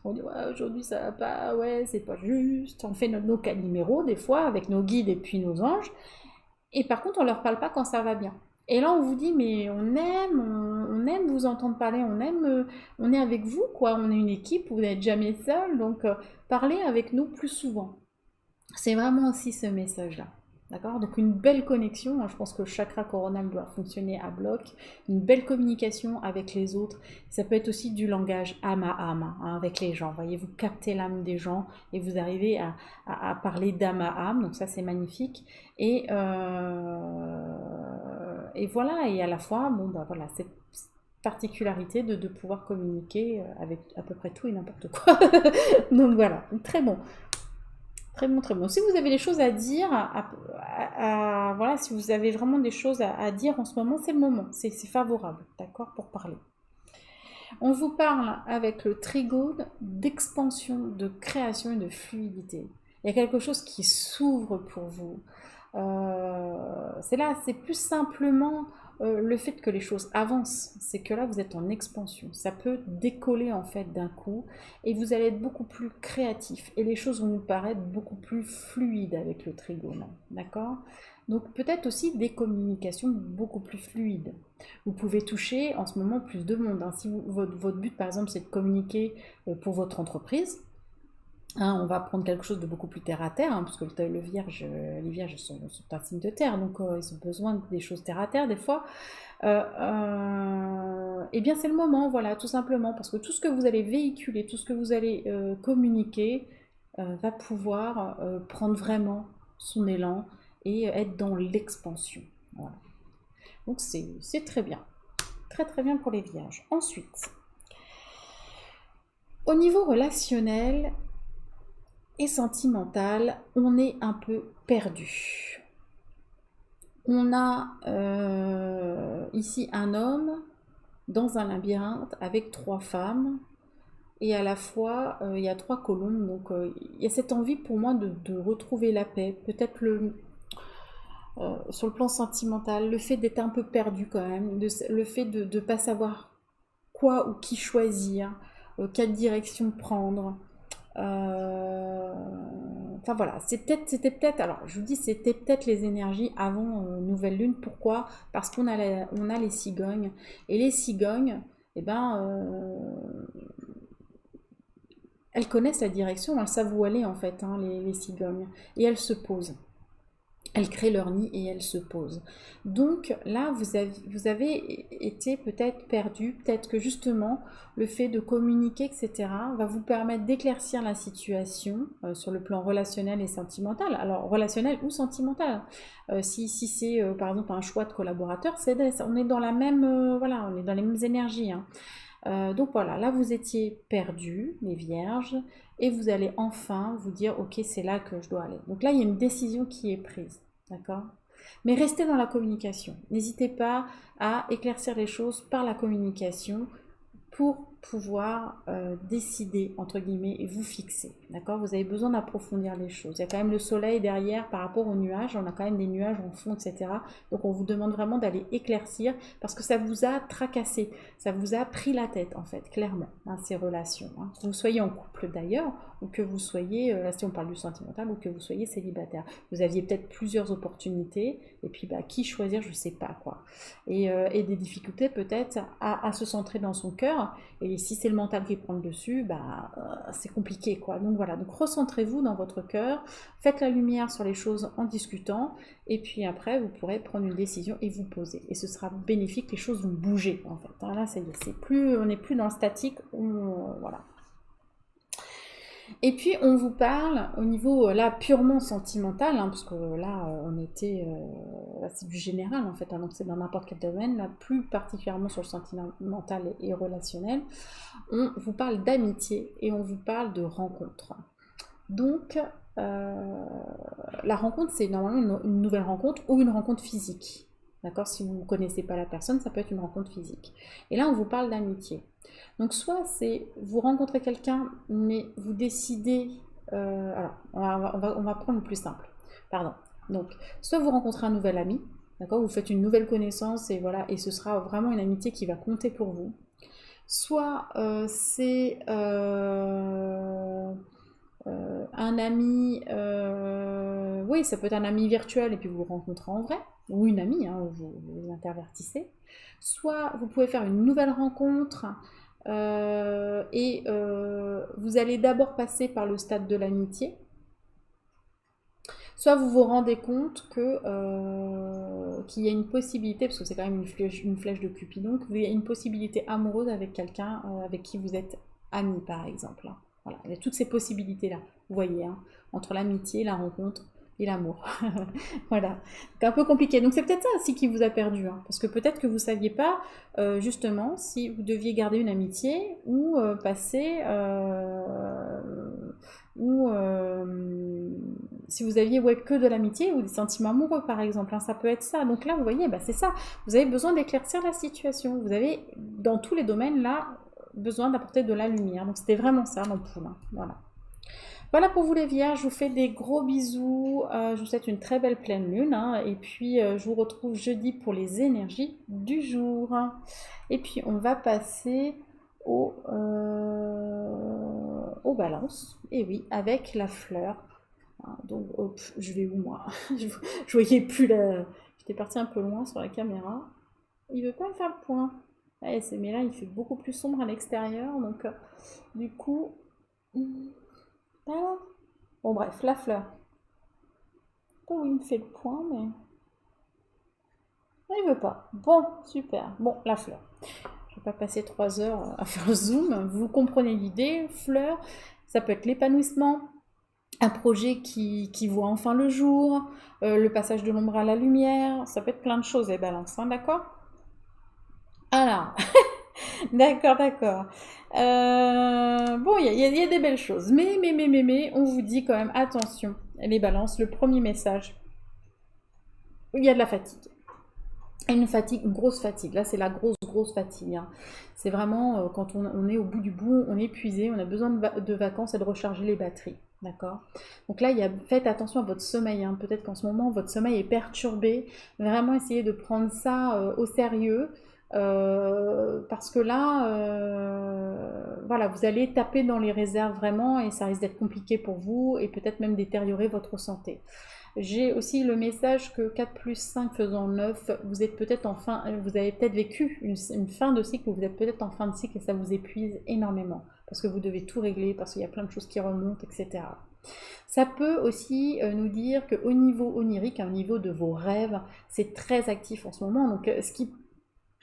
On dit ouais, aujourd'hui ça va pas, ouais c'est pas juste. On fait nos numéros des fois avec nos guides et puis nos anges. Et par contre on leur parle pas quand ça va bien. Et là on vous dit mais on aime vous entendre parler, on est avec vous quoi, on est une équipe, vous n'êtes jamais seul, donc parlez avec nous plus souvent. C'est vraiment aussi ce message-là. D'accord. Donc une belle connexion, je pense que le chakra coronal doit fonctionner à bloc, une belle communication avec les autres. Ça peut être aussi du langage âme à âme, hein, avec les gens. Vous voyez, vous captez l'âme des gens et vous arrivez à parler d'âme à âme, donc ça c'est magnifique. Et voilà, et à la fois, bon bah voilà, cette particularité de pouvoir communiquer avec à peu près tout et n'importe quoi. Donc voilà, très bon. Très bon, très bon. Si vous avez des choses à dire, voilà, si vous avez vraiment des choses à dire en ce moment, c'est le moment, c'est favorable, d'accord, pour parler. On vous parle avec le trigone d'expansion, de création et de fluidité. Il y a quelque chose qui s'ouvre pour vous. C'est là, c'est plus simplement le fait que les choses avancent. C'est que là, vous êtes en expansion. Ça peut décoller en fait d'un coup et vous allez être beaucoup plus créatif. Et les choses vont vous paraître beaucoup plus fluides avec le trigone. D'accord? Donc peut-être aussi des communications beaucoup plus fluides. Vous pouvez toucher en ce moment plus de monde. Hein. Si votre but par exemple c'est de communiquer pour votre entreprise, hein, on va prendre quelque chose de beaucoup plus terre à terre, hein, parce que les vierges sont un signe de terre, donc ils ont besoin des choses terre à terre des fois. Eh bien c'est le moment, voilà, tout simplement, parce que tout ce que vous allez véhiculer, tout ce que vous allez communiquer va pouvoir prendre vraiment son élan et être dans l'expansion. Voilà. Donc c'est très bien. Très très bien pour les vierges. Ensuite, au niveau relationnel et sentimental, on est un peu perdu. On a ici un homme dans un labyrinthe avec 3 femmes et à la fois il y a 3 colombes, donc il y a cette envie pour moi de retrouver la paix, peut-être sur le plan sentimental, le fait d'être un peu perdu quand même, le fait de ne pas savoir quoi ou qui choisir, quelle direction prendre. Enfin voilà, c'était peut-être, alors je vous dis, c'était peut-être les énergies avant nouvelle lune. Pourquoi? Parce qu'on on a les cigognes. Et les cigognes, eh ben, elles connaissent la direction, elles savent où aller en fait, hein, les cigognes. Et elles se posent. Elles créent leur nid et elles se posent. Donc là, vous avez été peut-être perdu, peut-être que justement, le fait de communiquer, etc., va vous permettre d'éclaircir la situation sur le plan relationnel et sentimental. Alors, relationnel ou sentimental. Si c'est, par exemple, un choix de collaborateur, on est dans la même, voilà, on est dans les mêmes énergies. Hein. Donc voilà, là vous étiez perdus, les vierges, et vous allez enfin vous dire ok, c'est là que je dois aller. Donc là il y a une décision qui est prise, d'accord? Mais restez dans la communication. N'hésitez pas à éclaircir les choses par la communication pour pouvoir décider, entre guillemets, et vous fixer. D'accord? Vous avez besoin d'approfondir les choses. Il y a quand même le soleil derrière par rapport aux nuages. On a quand même des nuages en fond, etc. Donc on vous demande vraiment d'aller éclaircir parce que ça vous a tracassé. Ça vous a pris la tête, en fait, clairement, hein, ces relations. Hein. Que vous soyez en couple d'ailleurs, ou que vous soyez, là si on parle du sentimental, ou que vous soyez célibataire. Vous aviez peut-être plusieurs opportunités, et puis bah, qui choisir, je sais pas quoi. Et des difficultés peut-être à se centrer dans son cœur. Et si c'est le mental qui prend le dessus, bah, c'est compliqué, quoi. Donc voilà, donc recentrez-vous dans votre cœur, faites la lumière sur les choses en discutant, et puis après, vous pourrez prendre une décision et vous poser. Et ce sera bénéfique, les choses vont bouger, en fait. Là, ça y est, on n'est plus dans le statique, voilà. Et puis on vous parle au niveau là purement sentimental, hein, parce que là on était, là c'est du général en fait, hein, donc c'est dans n'importe quel domaine, là plus particulièrement sur le sentimental et relationnel, on vous parle d'amitié et on vous parle de rencontre. Donc la rencontre c'est normalement une nouvelle rencontre ou une rencontre physique. D'accord? Si vous ne connaissez pas la personne, ça peut être une rencontre physique. Et là, on vous parle d'amitié. Donc, soit c'est vous rencontrez quelqu'un, mais vous décidez. Alors, on va prendre le plus simple. Pardon. Donc, soit vous rencontrez un nouvel ami, d'accord? Vous faites une nouvelle connaissance et voilà, et ce sera vraiment une amitié qui va compter pour vous. Soit c'est un ami, oui, ça peut être un ami virtuel et puis vous vous rencontrez en vrai, ou une amie, hein, vous intervertissez. Soit vous pouvez faire une nouvelle rencontre et vous allez d'abord passer par le stade de l'amitié. Soit vous vous rendez compte qu'il y a une possibilité, parce que c'est quand même une flèche de Cupidon, qu'il y a une possibilité amoureuse avec quelqu'un avec qui vous êtes ami, par exemple. Hein. Voilà, il y a toutes ces possibilités-là, vous voyez, hein, entre l'amitié, la rencontre et l'amour. Voilà, c'est un peu compliqué. Donc c'est peut-être ça aussi qui vous a perdu, hein, parce que peut-être que vous ne saviez pas justement si vous deviez garder une amitié ou passer ou si vous aviez ouais, que de l'amitié ou des sentiments amoureux par exemple, hein, ça peut être ça. Donc là, vous voyez, bah, c'est ça. Vous avez besoin d'éclaircir la situation. Vous avez, dans tous les domaines, là, besoin d'apporter de la lumière. Donc c'était vraiment ça l'ampoule. Hein. Voilà. Voilà pour vous les vierges, je vous fais des gros bisous, je vous souhaite une très belle pleine lune, hein, et puis je vous retrouve jeudi pour les énergies du jour. Et puis on va passer aux balances, et oui, avec la fleur. Donc hop, je vais où moi? Je voyais plus la... J'étais partie un peu loin sur la caméra. Il veut pas me faire le point. Ouais, mais là il fait beaucoup plus sombre à l'extérieur, donc du coup... Bon bref, la fleur. Pas où il me fait le point, mais... Non, il veut pas. Bon, super. Bon, la fleur. Je vais pas passer 3 heures à faire le zoom. Vous comprenez l'idée. Fleur, ça peut être l'épanouissement, un projet qui voit enfin le jour, le passage de l'ombre à la lumière. Ça peut être plein de choses, les balances, hein, d'accord? Alors, d'accord, d'accord. Bon, il y a des belles choses. Mais, on vous dit quand même, attention, les balances, le premier message, il y a de la fatigue. Une fatigue, une grosse fatigue. Là, c'est la grosse fatigue. Hein. C'est vraiment quand on est au bout du bout, on est épuisé, on a besoin de vacances et de recharger les batteries. D'accord. Donc là, faites attention à votre sommeil. Hein. Peut-être qu'en ce moment, votre sommeil est perturbé. Vraiment, essayez de prendre ça au sérieux. Parce que là, voilà, vous allez taper dans les réserves vraiment et ça risque d'être compliqué pour vous et peut-être même détériorer votre santé. J'ai aussi le message que 4 plus 5 faisant 9, vous êtes peut-être en fin, vous avez peut-être vécu une fin de cycle, vous êtes peut-être en fin de cycle et ça vous épuise énormément parce que vous devez tout régler, parce qu'il y a plein de choses qui remontent, etc. Ça peut aussi nous dire qu'au niveau onirique, au niveau de vos rêves, c'est très actif en ce moment, donc ce qui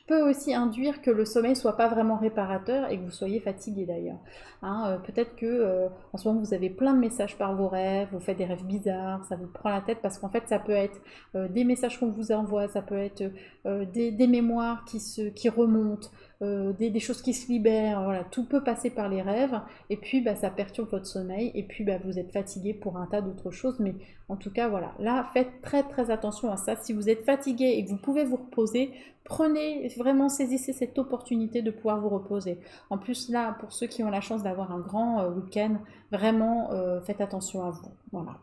peut aussi induire que le sommeil soit pas vraiment réparateur et que vous soyez fatigué d'ailleurs. Hein, peut-être que en ce moment vous avez plein de messages par vos rêves, vous faites des rêves bizarres, ça vous prend la tête parce qu'en fait ça peut être des messages qu'on vous envoie, ça peut être des mémoires qui remontent, des choses qui se libèrent, voilà, tout peut passer par les rêves et puis bah, ça perturbe votre sommeil et puis bah, vous êtes fatigué pour un tas d'autres choses, mais en tout cas voilà, là faites très attention à ça. Si vous êtes fatigué et que vous pouvez vous reposer, prenez, vraiment saisissez cette opportunité de pouvoir vous reposer. En plus là, pour ceux qui ont la chance d'avoir un grand week-end, vraiment faites attention à vous. Voilà.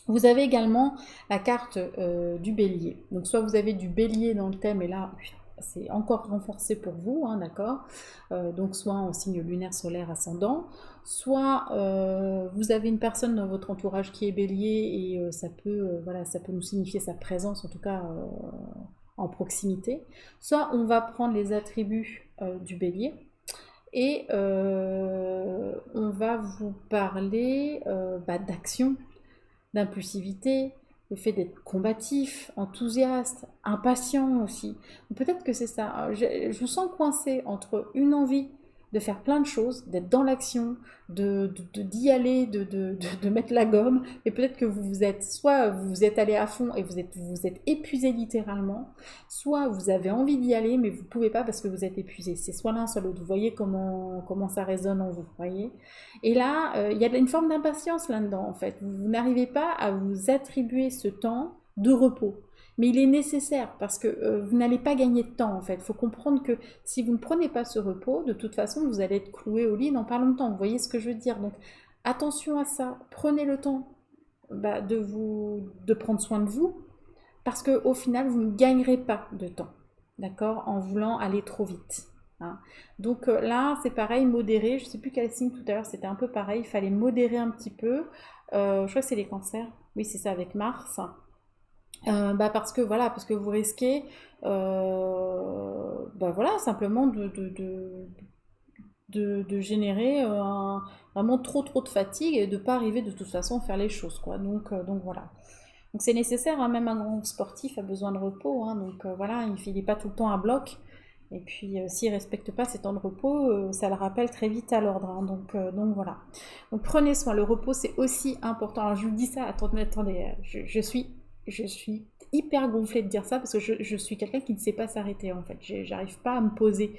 Vous avez également la carte du bélier. Donc soit vous avez du bélier dans le thème et là c'est encore renforcé pour vous, hein, d'accord, donc soit en signe lunaire, solaire, ascendant, soit vous avez une personne dans votre entourage qui est bélier et ça peut nous signifier sa présence, en tout cas en proximité, soit on va prendre les attributs du bélier et on va vous parler d'action, d'impulsivité, le fait d'être combatif, enthousiaste, impatient aussi. Peut-être que c'est ça. Je vous sens coincé entre une envie de faire plein de choses, d'être dans l'action, d'y aller, de mettre la gomme, et peut-être que soit vous êtes allé à fond et vous êtes épuisé littéralement, soit vous avez envie d'y aller, mais vous ne pouvez pas parce que vous êtes épuisé. C'est soit l'un, soit l'autre. Vous voyez comment ça résonne en vous, voyez. Et là, il y a une forme d'impatience là-dedans, en fait. Vous n'arrivez pas à vous attribuer ce temps de repos. Mais il est nécessaire parce que vous n'allez pas gagner de temps en fait. Il faut comprendre que si vous ne prenez pas ce repos, de toute façon, vous allez être cloué au lit dans pas longtemps. Vous voyez ce que je veux dire? Donc attention à ça. Prenez le temps de prendre soin de vous parce qu'au final, vous ne gagnerez pas de temps, d'accord, en voulant aller trop vite. Hein. Donc là, c'est pareil, modérer. Je ne sais plus quel signe tout à l'heure, c'était un peu pareil. Il fallait modérer un petit peu. Je crois que c'est les cancers. Oui, c'est ça avec Mars. Parce que vous risquez voilà, simplement de générer vraiment trop de fatigue et de ne pas arriver de toute façon à faire les choses, quoi. Donc voilà. Donc c'est nécessaire, hein, même un grand sportif a besoin de repos, hein, donc voilà, il n'est pas tout le temps à bloc. Et puis s'il ne respecte pas ses temps de repos, ça le rappelle très vite à l'ordre, hein, donc voilà. Donc prenez soin, le repos c'est aussi important. Alors je vous dis ça, attendez, je suis hyper gonflée de dire ça parce que je suis quelqu'un qui ne sait pas s'arrêter en fait. J'arrive pas à me poser.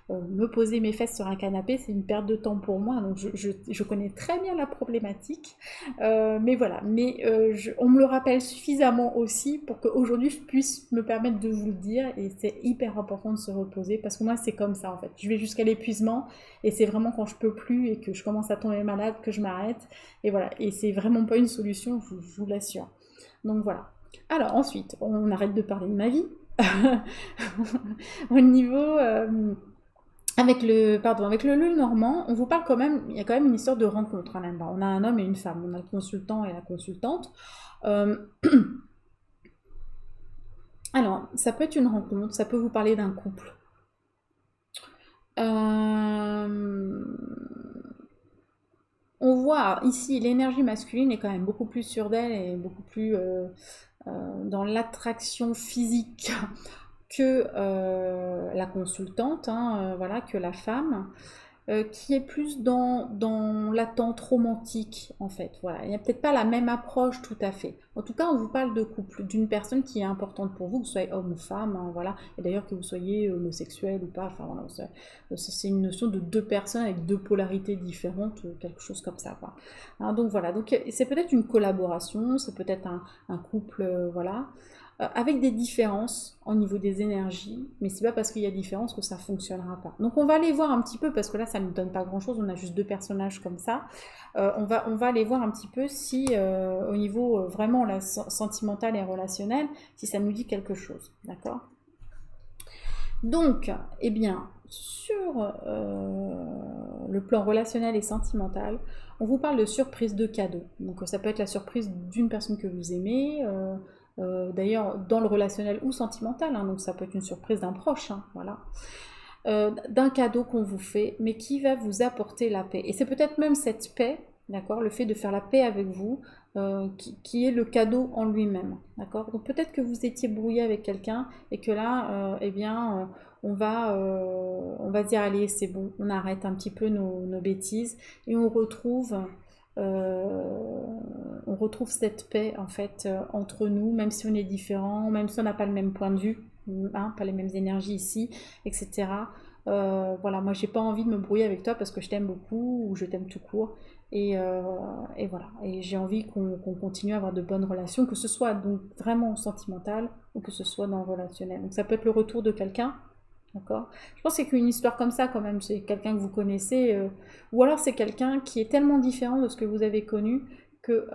me poser mes fesses sur un canapé, c'est une perte de temps pour moi, donc je connais très bien la problématique. Mais voilà, on me le rappelle suffisamment aussi pour qu'aujourd'hui je puisse me permettre de vous le dire, et c'est hyper important de se reposer, parce que moi c'est comme ça en fait, je vais jusqu'à l'épuisement, et c'est vraiment quand je peux plus et que je commence à tomber malade que je m'arrête, et voilà, et c'est vraiment pas une solution, je vous l'assure. Donc voilà. Alors ensuite, on arrête de parler de ma vie. Au niveau... avec le Lune normand, on vous parle quand même, il y a quand même une histoire de rencontre là-dedans. On a un homme et une femme, on a le consultant et la consultante. Euh, alors, ça peut être une rencontre, ça peut vous parler d'un couple. On voit ici l'énergie masculine est quand même beaucoup plus sûre d'elle et beaucoup plus dans l'attraction physique que la consultante, hein, voilà, que la femme, qui est plus dans l'attente romantique, en fait. Voilà. Il n'y a peut-être pas la même approche tout à fait. En tout cas, on vous parle de couple, d'une personne qui est importante pour vous, que vous soyez homme ou femme, hein, voilà. Et d'ailleurs, que vous soyez homosexuel ou pas, enfin voilà, c'est une notion de deux personnes avec deux polarités différentes, quelque chose comme ça, quoi. Hein, donc voilà, donc c'est peut-être une collaboration, c'est peut-être un couple, voilà. Avec des différences au niveau des énergies, mais c'est pas parce qu'il y a différence que ça fonctionnera pas. Donc on va aller voir un petit peu, parce que là ça ne donne pas grand chose, on a juste deux personnages comme ça. On va aller voir un petit peu si au niveau vraiment là, sentimental et relationnel, si ça nous dit quelque chose, d'accord? Donc, eh bien, sur le plan relationnel et sentimental, on vous parle de surprise de cadeaux. Donc ça peut être la surprise d'une personne que vous aimez, d'ailleurs dans le relationnel ou sentimental, hein, donc ça peut être une surprise d'un proche, hein, voilà. D'un cadeau qu'on vous fait, mais qui va vous apporter la paix. Et c'est peut-être même cette paix, d'accord, le fait de faire la paix avec vous, qui est le cadeau en lui-même, d'accord. Donc peut-être que vous étiez brouillé avec quelqu'un et que là, eh bien, on va dire allez, c'est bon, on arrête un petit peu nos bêtises et on retrouve cette paix en fait entre nous, même si on est différents, même si on n'a pas le même point de vue, hein, pas les mêmes énergies ici, etc. Voilà, moi j'ai pas envie de me brouiller avec toi parce que je t'aime beaucoup ou je t'aime tout court. Et voilà, et j'ai envie qu'on continue à avoir de bonnes relations, que ce soit donc vraiment sentimental ou que ce soit dans le relationnel. Donc ça peut être le retour de quelqu'un, d'accord. Je pense que c'est qu'une histoire comme ça quand même, c'est quelqu'un que vous connaissez, ou alors c'est quelqu'un qui est tellement différent de ce que vous avez connu que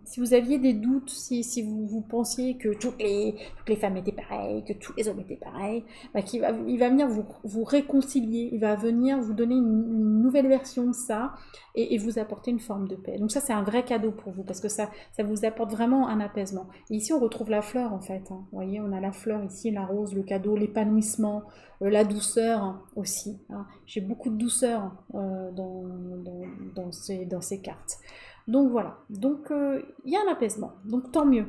si vous aviez des doutes, si vous pensiez que toutes les femmes étaient pareilles, que tous les hommes étaient pareils, bah, il va venir vous réconcilier, il va venir vous donner une nouvelle version de ça et vous apporter une forme de paix. Donc ça c'est un vrai cadeau pour vous parce que ça vous apporte vraiment un apaisement. Et ici on retrouve la fleur en fait, hein. Vous voyez, on a la fleur ici, la rose, le cadeau, l'épanouissement, la douceur aussi, hein. J'ai beaucoup de douceur dans ces cartes. Donc voilà, donc il y a un apaisement, donc tant mieux,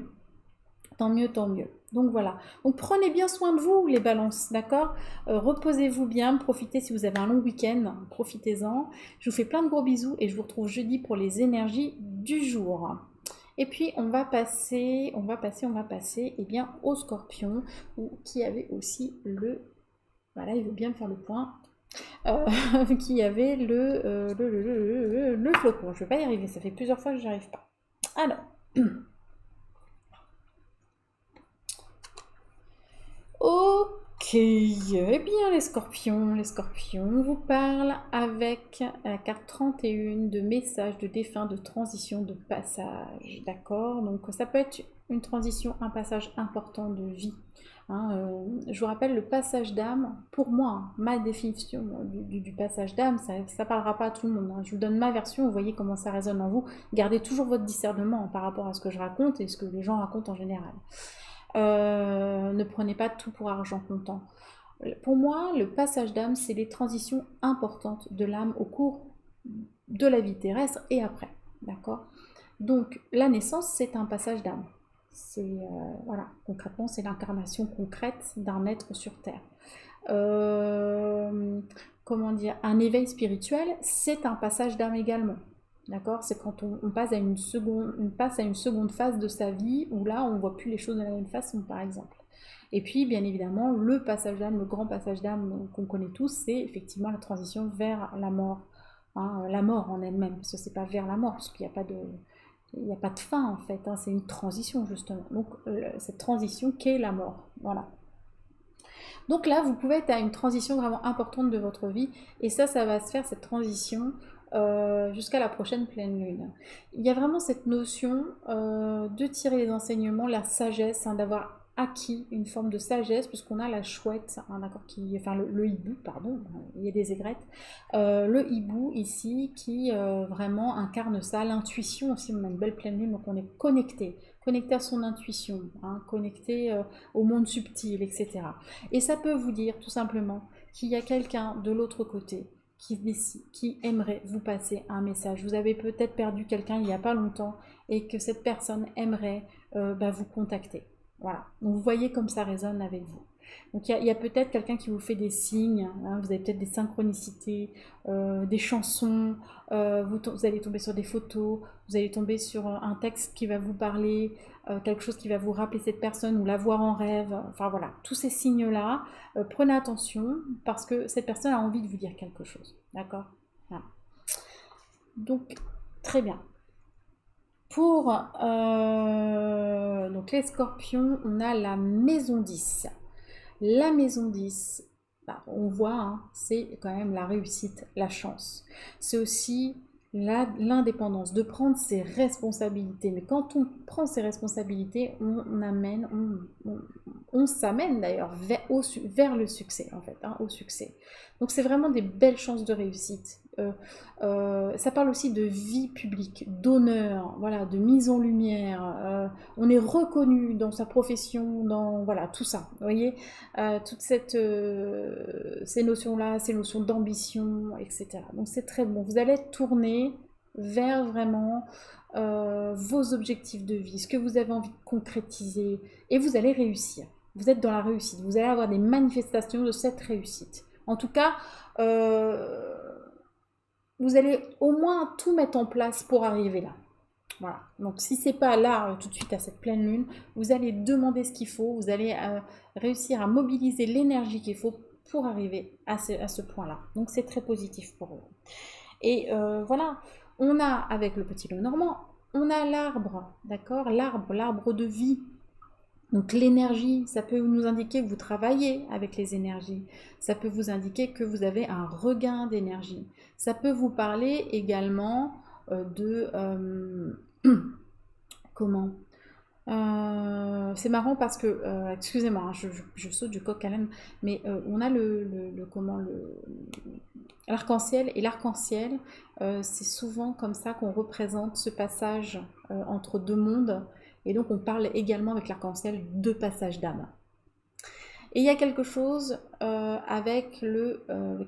tant mieux, tant mieux. Donc voilà, donc prenez bien soin de vous les balances, d'accord. Reposez-vous bien, profitez si vous avez un long week-end, profitez-en. Je vous fais plein de gros bisous et je vous retrouve jeudi pour les énergies du jour. Et puis on va passer eh bien, au Scorpion, qui avait aussi voilà, il veut bien me faire le point. Qui avait le flocon. Je vais pas y arriver, ça fait plusieurs fois que j'y arrive pas. Alors, ok, eh bien les scorpions, on vous parle avec la carte 31 de messages de défunt, de transition, de passage, d'accord. Donc ça peut être une transition, un passage important de vie. Hein, je vous rappelle le passage d'âme, pour moi, ma définition du passage d'âme, ça ne parlera pas à tout le monde, hein. Je vous donne ma version, vous voyez comment ça résonne en vous. Gardez toujours votre discernement par rapport à ce que je raconte et ce que les gens racontent en général. Ne prenez pas tout pour argent comptant. Pour moi, le passage d'âme, c'est les transitions importantes de l'âme au cours de la vie terrestre et après. D'accord. Donc, la naissance, c'est un passage d'âme. C'est voilà, concrètement, c'est l'incarnation concrète d'un être sur Terre. Comment dire, un éveil spirituel, c'est un passage d'âme également. D'accord? C'est quand on passe à une seconde phase de sa vie où là, on ne voit plus les choses de la même façon, par exemple. Et puis, bien évidemment, le passage d'âme, le grand passage d'âme qu'on connaît tous, c'est effectivement la transition vers la mort. Hein, la mort en elle-même, parce que c'est pas vers la mort, parce qu'il n'y a pas de, il n'y a pas de fin en fait, hein, c'est une transition justement. Donc cette transition qu'est la mort. Voilà. Donc là, vous pouvez être à une transition vraiment importante de votre vie, et ça va se faire, cette transition, jusqu'à la prochaine pleine lune. Il y a vraiment cette notion de tirer les enseignements, la sagesse, hein, d'avoir acquis une forme de sagesse, puisqu'on a la chouette, hein, d'accord, enfin le hibou, pardon, il y a des aigrettes, le hibou ici qui vraiment incarne ça, l'intuition aussi, on a une belle pleine lune, donc on est connecté à son intuition, hein, connecté au monde subtil, etc. Et ça peut vous dire tout simplement qu'il y a quelqu'un de l'autre côté qui aimerait vous passer un message. Vous avez peut-être perdu quelqu'un il n'y a pas longtemps et que cette personne aimerait vous contacter. Voilà. Donc vous voyez comme ça résonne avec vous. Donc il y a peut-être quelqu'un qui vous fait des signes, hein, vous avez peut-être des synchronicités, des chansons, vous allez tomber sur des photos, vous allez tomber sur un texte qui va vous parler, quelque chose qui va vous rappeler cette personne ou la voir en rêve. Enfin voilà, tous ces signes-là, prenez attention parce que cette personne a envie de vous dire quelque chose. D'accord? Voilà. Donc, très bien. Pour donc les scorpions, on a la maison 10. La maison 10, on voit, hein, c'est quand même la réussite, la chance. C'est aussi l'indépendance, de prendre ses responsabilités. Mais quand on prend ses responsabilités, on s'amène d'ailleurs vers le succès, en fait, hein, au succès. Donc c'est vraiment des belles chances de réussite. Ça parle aussi de vie publique, d'honneur, voilà, de mise en lumière. On est reconnu dans sa profession, dans voilà tout ça. Vous voyez, toutes ces notions-là, ces notions d'ambition, etc. Donc c'est très bon. Vous allez être tourné vers vraiment vos objectifs de vie, ce que vous avez envie de concrétiser, et vous allez réussir. Vous êtes dans la réussite. Vous allez avoir des manifestations de cette réussite. En tout cas, vous allez au moins tout mettre en place pour arriver là. Voilà. Donc si c'est pas là tout de suite à cette pleine lune, vous allez demander ce qu'il faut, vous allez réussir à mobiliser l'énergie qu'il faut pour arriver à ce point-là. Donc c'est très positif pour vous. Et voilà, on a avec le petit lot normand, on a l'arbre, d'accord, l'arbre de vie. Donc l'énergie, ça peut nous indiquer que vous travaillez avec les énergies. Ça peut vous indiquer que vous avez un regain d'énergie. Ça peut vous parler également comment c'est marrant parce que, excusez-moi, hein, je saute du coq à l'âne, mais on a l'arc-en-ciel, et l'arc-en-ciel, c'est souvent comme ça qu'on représente ce passage entre deux mondes. Et donc on parle également avec l'arc-en-ciel de passage d'âme. Et il y a quelque chose avec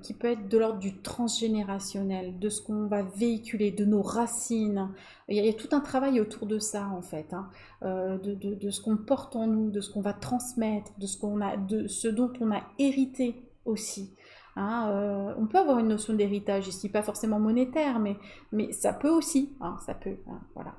qui peut être de l'ordre du transgénérationnel, de ce qu'on va véhiculer, de nos racines. Il y a tout un travail autour de ça en fait, hein, de ce qu'on porte en nous, de ce qu'on va transmettre, de ce dont on a hérité aussi. Hein, on peut avoir une notion d'héritage ici, pas forcément monétaire, mais ça peut aussi, hein, ça peut, hein, voilà.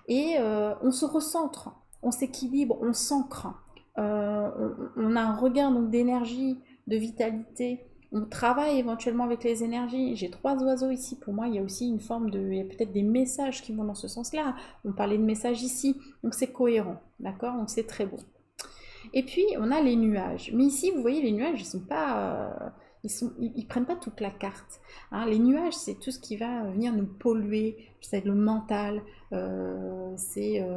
Et on se recentre, on s'équilibre, on s'ancre, on a un regain donc d'énergie, de vitalité, on travaille éventuellement avec les énergies. J'ai 3 oiseaux ici, pour moi il y a aussi une forme il y a peut-être des messages qui vont dans ce sens-là, on parlait de messages ici, donc c'est cohérent, d'accord, donc c'est très beau. Et puis on a les nuages, mais ici vous voyez les nuages, ils sont pas... ils prennent pas toute la carte. Hein. Les nuages, c'est tout ce qui va venir nous polluer, c'est le mental, c'est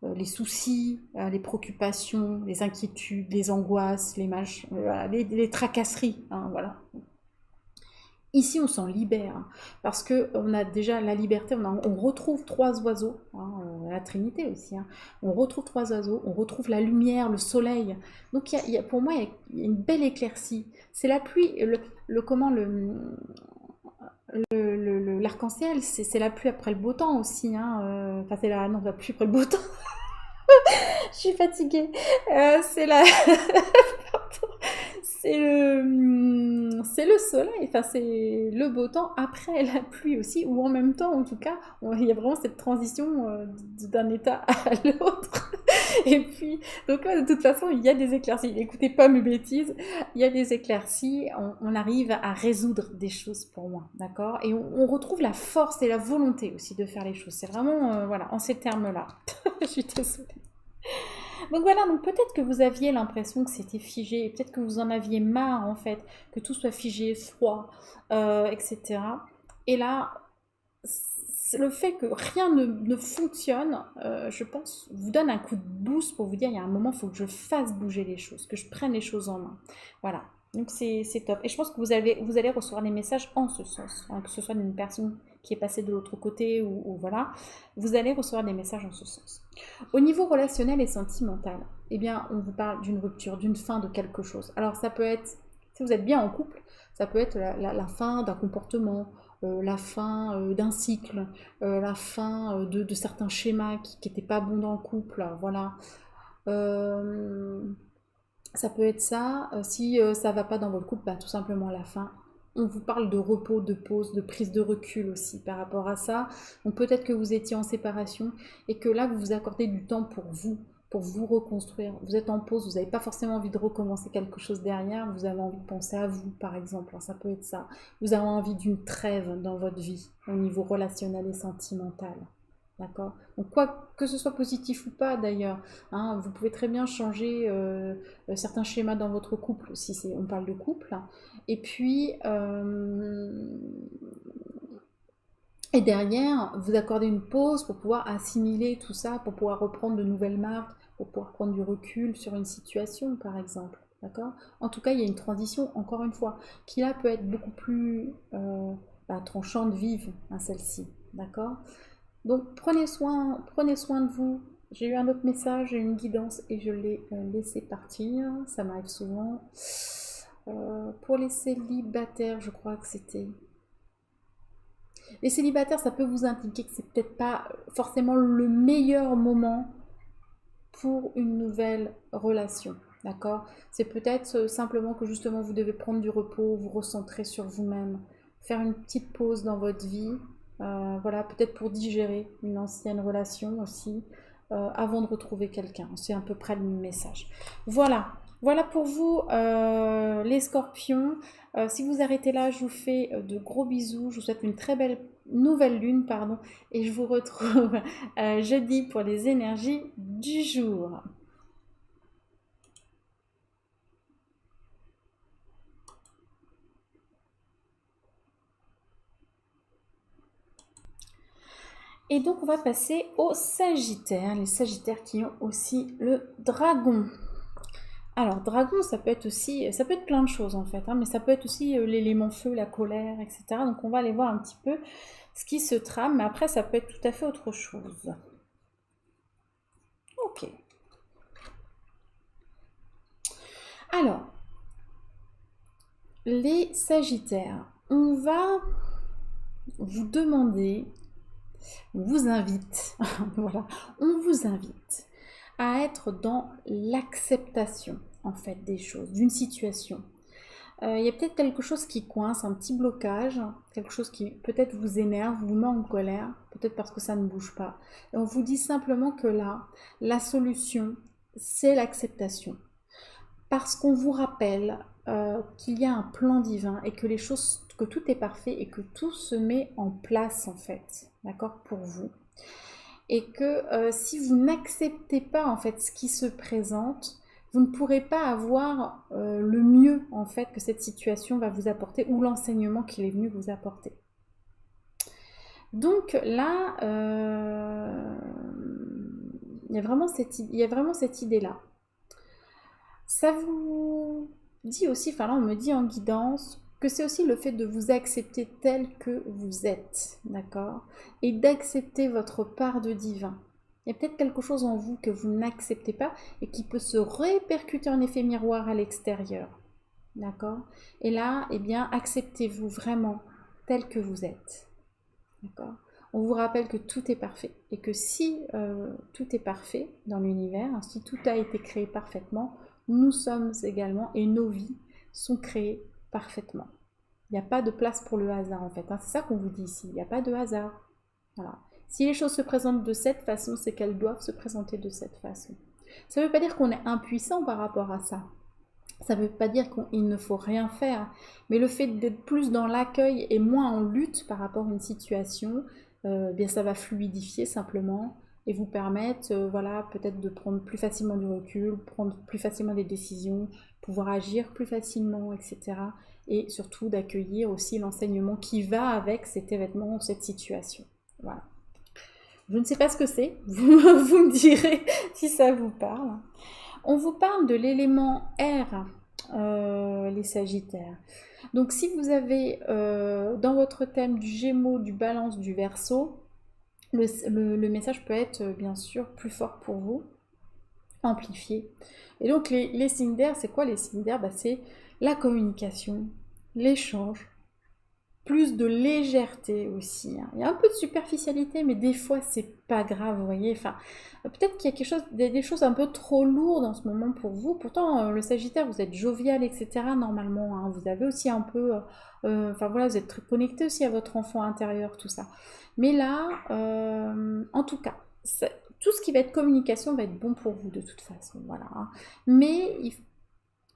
les soucis, les préoccupations, les inquiétudes, les angoisses, les tracasseries. Hein, voilà. Ici, on s'en libère, hein, parce qu'on a déjà la liberté, on retrouve 3 oiseaux, hein, la Trinité aussi, hein, on retrouve 3 oiseaux, on retrouve la lumière, le soleil. Donc pour moi, il y a une belle éclaircie. C'est la pluie, l'arc-en-ciel, c'est la pluie après le beau temps aussi. Hein, enfin, la pluie après le beau temps. Je suis fatiguée. C'est la... Pardon. C'est c'est le soleil, enfin c'est le beau temps après la pluie aussi, ou en même temps en tout cas, il y a vraiment cette transition d'un état à l'autre. Et puis, donc là, de toute façon, il y a des éclaircies. N'écoutez pas mes bêtises, il y a des éclaircies, on arrive à résoudre des choses pour moi, d'accord? Et on retrouve la force et la volonté aussi de faire les choses. C'est vraiment, voilà, en ces termes-là. Je suis désolée. Donc voilà, donc peut-être que vous aviez l'impression que c'était figé, peut-être que vous en aviez marre en fait, que tout soit figé, froid, etc. Et là, le fait que rien ne fonctionne, je pense, vous donne un coup de boost pour vous dire, il y a un moment, il faut que je fasse bouger les choses, que je prenne les choses en main. Voilà, donc c'est top. Et je pense que vous allez recevoir des messages en ce sens, hein, que ce soit d'une personne qui est passée de l'autre côté ou voilà, vous allez recevoir des messages en ce sens. Au niveau relationnel et sentimental, eh bien, on vous parle d'une rupture, d'une fin de quelque chose. Alors ça peut être, si vous êtes bien en couple, ça peut être la fin d'un comportement, la fin d'un cycle, la fin de certains schémas qui n'étaient pas bons dans le couple, voilà. Euh, Ça peut être ça. Si ça va pas dans votre couple, bah, tout simplement la fin. On vous parle de repos, de pause, de prise de recul aussi par rapport à ça. Donc peut-être que vous étiez en séparation et que là, vous vous accordez du temps pour vous reconstruire. Vous êtes en pause, vous n'avez pas forcément envie de recommencer quelque chose derrière, vous avez envie de penser à vous, par exemple. Alors, ça peut être ça. Vous avez envie d'une trêve dans votre vie au niveau relationnel et sentimental. D'accord? Donc quoi que ce soit positif ou pas d'ailleurs, hein, vous pouvez très bien changer certains schémas dans votre couple, si on parle de couple. Et puis, et derrière, vous accordez une pause pour pouvoir assimiler tout ça, pour pouvoir reprendre de nouvelles marques, pour pouvoir prendre du recul sur une situation, par exemple. D'accord? En tout cas, il y a une transition, encore une fois, qui là peut être beaucoup plus tranchante, vive, hein, celle-ci. D'accord? Donc prenez soin de vous. J'ai eu un autre message, j'ai eu une guidance et je l'ai laissé partir. Ça m'arrive souvent. Pour les célibataires, je crois que c'était. Les célibataires, ça peut vous indiquer que c'est peut-être pas forcément le meilleur moment pour une nouvelle relation. D'accord? C'est peut-être simplement que justement vous devez prendre du repos, vous recentrer sur vous-même, faire une petite pause dans votre vie, voilà, peut-être pour digérer une ancienne relation aussi, avant de retrouver quelqu'un. C'est à peu près le même message. Voilà, voilà pour vous les scorpions. Si vous arrêtez là, je vous fais de gros bisous. Je vous souhaite une très belle nouvelle lune, pardon, et je vous retrouve jeudi pour les énergies du jour. Et donc on va passer aux Sagittaires, les Sagittaires qui ont aussi le dragon. Alors dragon, ça peut être aussi, ça peut être plein de choses en fait, hein, mais ça peut être aussi l'élément feu, la colère, etc. Donc on va aller voir un petit peu ce qui se trame, mais après ça peut être tout à fait autre chose. Ok. Alors, les Sagittaires, on va vous demander, on vous invite, voilà, on vous invite à être dans l'acceptation en fait des choses, d'une situation. Il y a peut-être quelque chose qui coince, un petit blocage, quelque chose qui peut-être vous énerve, vous met en colère, peut-être parce que ça ne bouge pas. Et on vous dit simplement que là, la solution, c'est l'acceptation. Parce qu'on vous rappelle qu'il y a un plan divin et que les choses, que tout est parfait et que tout se met en place en fait, d'accord, pour vous. Et que si vous n'acceptez pas en fait ce qui se présente, vous ne pourrez pas avoir le mieux en fait que cette situation va vous apporter ou l'enseignement qu'il est venu vous apporter. Donc là, il y a vraiment cette idée-là. Ça vous dit aussi, enfin là on me dit en guidance, que c'est aussi le fait de vous accepter tel que vous êtes, d'accord? Et d'accepter votre part de divin. Il y a peut-être quelque chose en vous que vous n'acceptez pas et qui peut se répercuter en effet miroir à l'extérieur, d'accord? Et là, eh bien, acceptez-vous vraiment tel que vous êtes, d'accord? On vous rappelle que tout est parfait et que si tout est parfait dans l'univers, si tout a été créé parfaitement, nous sommes également, et nos vies sont créées parfaitement. Il n'y a pas de place pour le hasard en fait, hein. C'est ça qu'on vous dit ici, il n'y a pas de hasard. Voilà. Si les choses se présentent de cette façon, c'est qu'elles doivent se présenter de cette façon. Ça ne veut pas dire qu'on est impuissant par rapport à ça. Ça ne veut pas dire qu'il ne faut rien faire. Mais le fait d'être plus dans l'accueil et moins en lutte par rapport à une situation, bien ça va fluidifier simplement et vous permettre voilà, peut-être de prendre plus facilement du recul, prendre plus facilement des décisions, pouvoir agir plus facilement, etc. Et surtout d'accueillir aussi l'enseignement qui va avec cet événement ou cette situation. Voilà. Je ne sais pas ce que c'est, vous me direz si ça vous parle. On vous parle de l'élément R, les Sagittaires. Donc si vous avez dans votre thème du Gémeaux, du Balance, du Verseau, le message peut être bien sûr plus fort pour vous, amplifié. Et donc les signes d'air, c'est quoi les signes d'air? C'est la communication, l'échange, plus de légèreté aussi, hein. Il y a un peu de superficialité, mais des fois c'est pas grave, vous voyez. Enfin, peut-être qu'il y a quelque chose, des choses un peu trop lourdes en ce moment pour vous. Pourtant, le Sagittaire, vous êtes jovial, etc. Normalement, hein. Vous avez aussi un peu, enfin voilà, vous êtes très connecté aussi à votre enfant intérieur, tout ça. Mais là, en tout cas, tout ce qui va être communication va être bon pour vous de toute façon, voilà, hein. Mais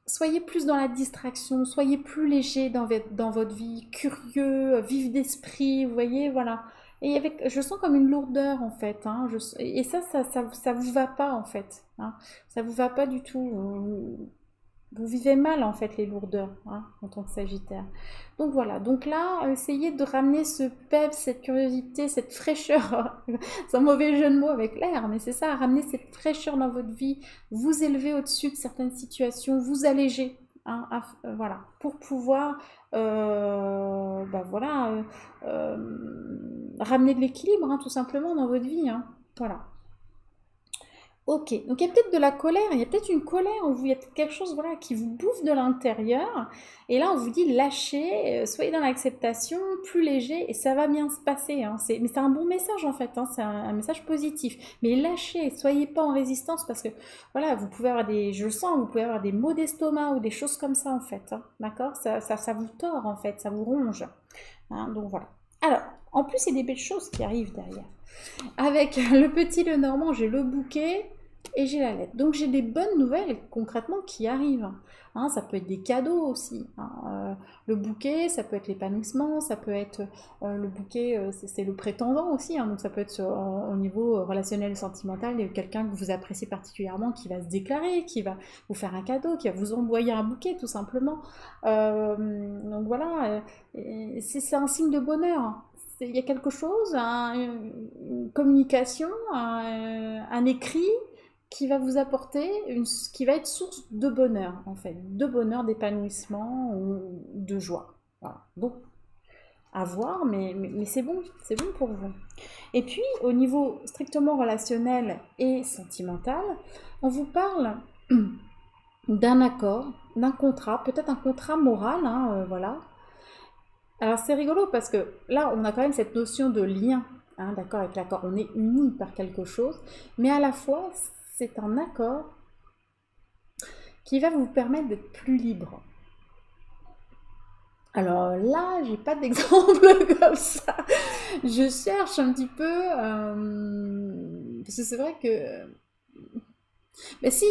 soyez plus dans la distraction, soyez plus léger dans votre vie, curieux, vif d'esprit, vous voyez, voilà. Et je sens comme une lourdeur en fait, hein, et ça vous va pas en fait, hein, ça vous va pas du tout. Vous vivez mal en fait les lourdeurs, hein, en tant que Sagittaire. Donc voilà, donc là, essayez de ramener ce peps, cette curiosité, cette fraîcheur, c'est un mauvais jeu de mots avec l'air, mais c'est ça, ramener cette fraîcheur dans votre vie, vous élever au-dessus de certaines situations, vous alléger, hein, voilà, pour pouvoir voilà, ramener de l'équilibre, hein, tout simplement dans votre vie, hein, voilà. Ok, donc il y a peut-être de la colère, il y a peut-être une colère en vous, il y a peut-être quelque chose voilà, qui vous bouffe de l'intérieur. Et là, on vous dit lâchez, soyez dans l'acceptation, plus léger, et ça va bien se passer, hein. Mais c'est un bon message en fait, hein, c'est un message positif. Mais lâchez, soyez pas en résistance parce que voilà, vous pouvez avoir je le sens, vous pouvez avoir des maux d'estomac ou des choses comme ça en fait, hein, d'accord, ça vous tord en fait, ça vous ronge, hein, donc voilà. Alors, en plus, il y a des belles choses qui arrivent derrière. Avec le petit le normand, j'ai le bouquet et j'ai la lettre. Donc j'ai des bonnes nouvelles concrètement qui arrivent, hein. Ça peut être des cadeaux aussi, hein. Le bouquet, ça peut être l'épanouissement, ça peut être le bouquet, c'est le prétendant aussi, hein. Donc ça peut être au niveau relationnel et sentimental, il y a quelqu'un que vous appréciez particulièrement qui va se déclarer, qui va vous faire un cadeau, qui va vous envoyer un bouquet tout simplement. Donc voilà, c'est un signe de bonheur. Il y a quelque chose, une communication, un écrit qui va vous apporter, qui va être source de bonheur en fait, de bonheur, d'épanouissement ou de joie. Voilà. Donc à voir, mais c'est bon pour vous. Et puis au niveau strictement relationnel et sentimental, on vous parle d'un accord, d'un contrat, peut-être un contrat moral, hein, voilà. Alors c'est rigolo parce que là, on a quand même cette notion de lien, hein, d'accord, avec l'accord. On est unis par quelque chose, mais à la fois, c'est un accord qui va vous permettre d'être plus libre. Alors là, j'ai pas d'exemple comme ça. Je cherche un petit peu, parce que c'est vrai que... Mais si,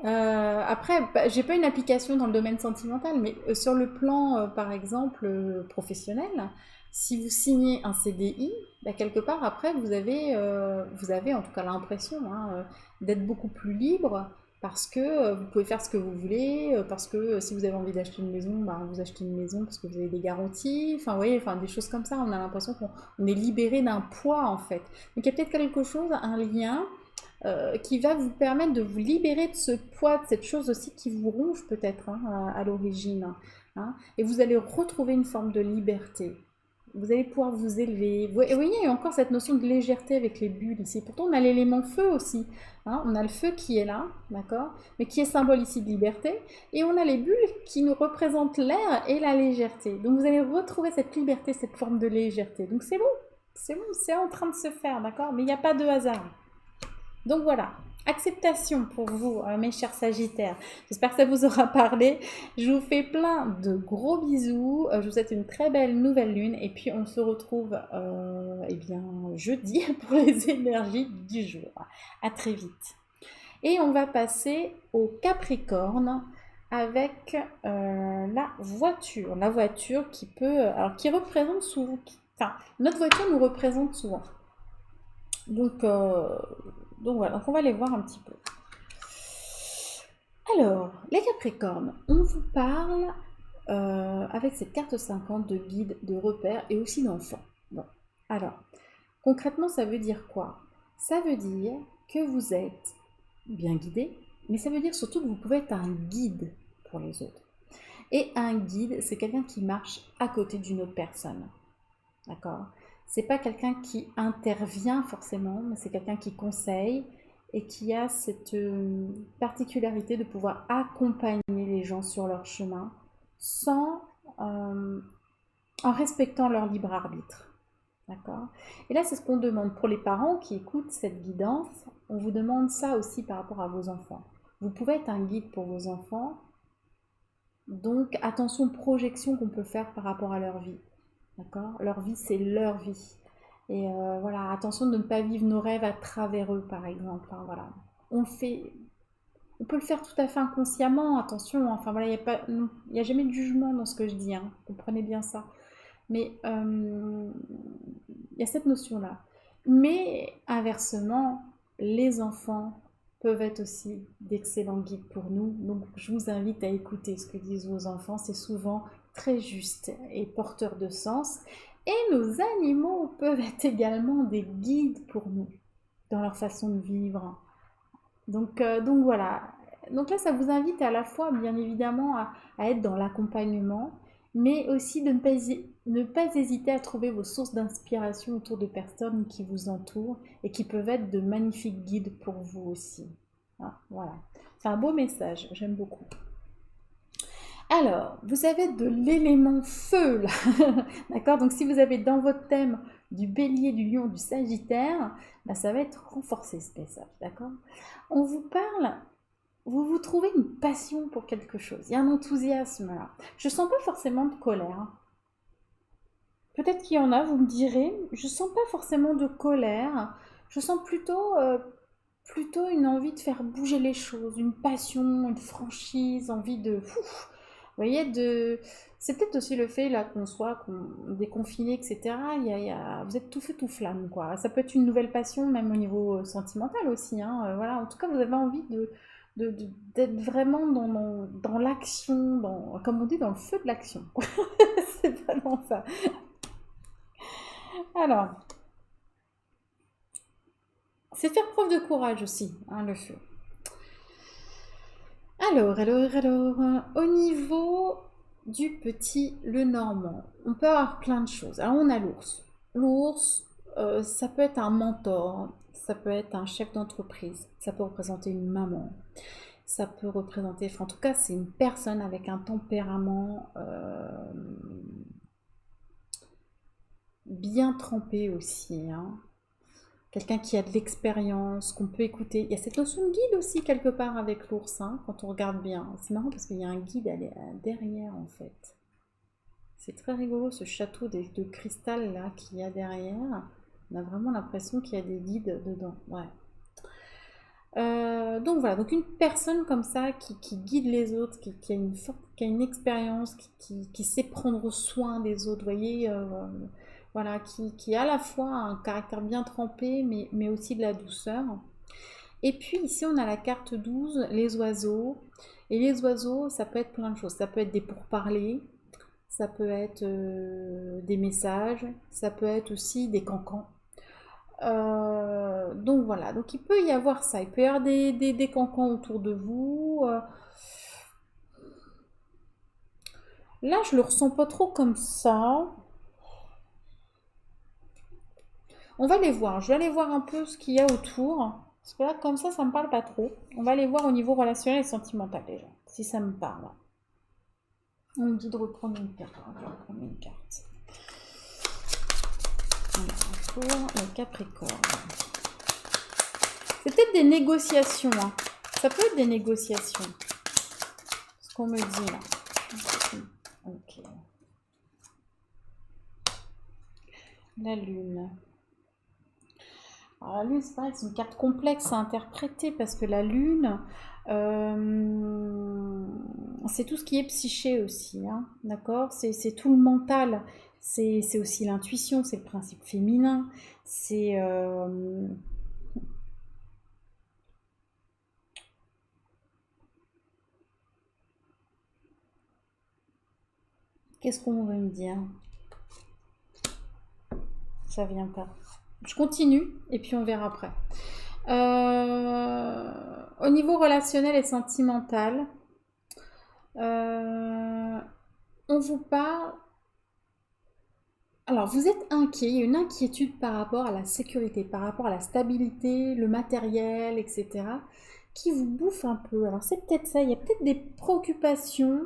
après, j'ai pas une application dans le domaine sentimental, mais sur le plan, par exemple, professionnel, si vous signez un CDI, quelque part après, vous avez en tout cas l'impression, hein, d'être beaucoup plus libre parce que vous pouvez faire ce que vous voulez, parce que si vous avez envie d'acheter une maison, vous achetez une maison parce que vous avez des garanties, enfin, vous voyez, enfin, des choses comme ça, on a l'impression qu'on est libéré d'un poids en fait. Donc il y a peut-être quelque chose, un lien qui va vous permettre de vous libérer de ce poids, de cette chose aussi qui vous ronge peut-être, hein, à l'origine, hein, et vous allez retrouver une forme de liberté. Vous allez pouvoir vous élever. Et vous voyez, il y a encore cette notion de légèreté avec les bulles ici. Pourtant, on a l'élément feu aussi, hein. On a le feu qui est là, d'accord, mais qui est symbole ici de liberté. Et on a les bulles qui nous représentent l'air et la légèreté. Donc vous allez retrouver cette liberté, cette forme de légèreté. Donc c'est bon, c'est en train de se faire, d'accord, mais il n'y a pas de hasard. Donc voilà, Acceptation pour vous, mes chers Sagittaires. J'espère que ça vous aura parlé. Je vous fais plein de gros bisous. Je vous souhaite une très belle nouvelle lune. Et puis, on se retrouve eh bien, jeudi pour les énergies du jour. À très vite. Et on va passer au Capricorne avec la voiture. La voiture qui peut... alors, qui représente souvent... Enfin, notre voiture nous représente souvent. Donc voilà, donc on va aller voir un petit peu. Alors, les Capricornes, on vous parle avec cette carte 50 de guide, de repères et aussi d'enfants. Bon, alors, concrètement, ça veut dire quoi? Ça veut dire que vous êtes bien guidé, mais ça veut dire surtout que vous pouvez être un guide pour les autres. Et un guide, c'est quelqu'un qui marche à côté d'une autre personne. D'accord? C'est pas quelqu'un qui intervient forcément, mais c'est quelqu'un qui conseille et qui a cette particularité de pouvoir accompagner les gens sur leur chemin sans en respectant leur libre arbitre. D'accord? Et là, c'est ce qu'on demande pour les parents qui écoutent cette guidance. On vous demande ça aussi par rapport à vos enfants. Vous pouvez être un guide pour vos enfants. Donc, attention aux projections qu'on peut faire par rapport à leur vie. D'accord? Leur vie, c'est leur vie. Et voilà, attention de ne pas vivre nos rêves à travers eux, par exemple. Hein, voilà. On peut le faire tout à fait inconsciemment, attention. Enfin voilà, il n'y a jamais de jugement dans ce que je dis. Hein, comprenez bien ça. Mais il y a cette notion-là. Mais inversement, les enfants peuvent être aussi d'excellents guides pour nous. Donc je vous invite à écouter ce que disent vos enfants. C'est souvent très juste et porteur de sens. Et nos animaux peuvent être également des guides pour nous dans leur façon de vivre. Donc voilà. Donc là, ça vous invite à la fois, bien évidemment, à être dans l'accompagnement, mais aussi de ne pas hésiter à trouver vos sources d'inspiration autour de personnes qui vous entourent et qui peuvent être de magnifiques guides pour vous aussi. Ah, voilà. C'est un beau message, j'aime beaucoup. Alors, vous avez de l'élément feu là, d'accord? Donc si vous avez dans votre thème du bélier, du lion, du sagittaire, bah, ça va être renforcé ce message, d'accord? On vous parle, vous trouvez une passion pour quelque chose, il y a un enthousiasme là. Je sens pas forcément de colère. Peut-être qu'il y en a, vous me direz, je sens pas forcément de colère, je sens plutôt une envie de faire bouger les choses, une passion, une franchise, envie de... Vous voyez, c'est peut-être aussi le fait là qu'on soit déconfiné, etc. Vous êtes tout feu, tout flamme, quoi. Ça peut être une nouvelle passion, même au niveau sentimental aussi. Hein. Voilà. En tout cas, vous avez envie d'être vraiment dans l'action, comme on dit, dans le feu de l'action. C'est vraiment ça. Alors, c'est faire preuve de courage aussi, hein, le feu. Alors, au niveau du petit le normand, on peut avoir plein de choses. Alors, on a l'ours. L'ours, ça peut être un mentor, ça peut être un chef d'entreprise, ça peut représenter une maman, ça peut représenter, enfin, en tout cas, c'est une personne avec un tempérament bien trempé aussi, hein. Quelqu'un qui a de l'expérience, qu'on peut écouter. Il y a cette notion de guide aussi quelque part avec l'ours, hein, quand on regarde bien. C'est marrant parce qu'il y a un guide derrière en fait. C'est très rigolo ce château de cristal là qu'il y a derrière. On a vraiment l'impression qu'il y a des guides dedans. Ouais. Donc voilà, donc une personne comme ça qui guide les autres, qui a une expérience, qui sait prendre soin des autres, vous voyez, voilà, qui a à la fois un caractère bien trempé, mais aussi de la douceur. Et puis ici, on a la carte 12, les oiseaux. Et les oiseaux, ça peut être plein de choses. Ça peut être des pourparlers, ça peut être des messages, ça peut être aussi des cancans. Donc voilà, donc il peut y avoir ça, il peut y avoir des cancans autour de vous. Là, je le ressens pas trop comme ça. On va aller voir, je vais aller voir un peu ce qu'il y a autour. Parce que là, comme ça me parle pas trop. On va aller voir au niveau relationnel et sentimental déjà, si ça me parle. On me dit de reprendre une carte. On va reprendre une carte. Alors, pour le Capricorne. C'est peut-être des négociations, hein. Ça peut être des négociations. Ce qu'on me dit là. Ok. La lune. Alors, la lune, c'est pareil, c'est une carte complexe à interpréter parce que la lune, c'est tout ce qui est psyché aussi, hein, d'accord? C'est tout le mental, c'est aussi l'intuition, c'est le principe féminin, c'est... Qu'est-ce qu'on veut me dire? Ça vient pas. Je continue et puis on verra après. Au niveau relationnel et sentimental, on vous parle. Alors, vous êtes inquiet, il y a une inquiétude par rapport à la sécurité, par rapport à la stabilité, le matériel, etc., qui vous bouffe un peu. Alors, c'est peut-être ça, il y a peut-être des préoccupations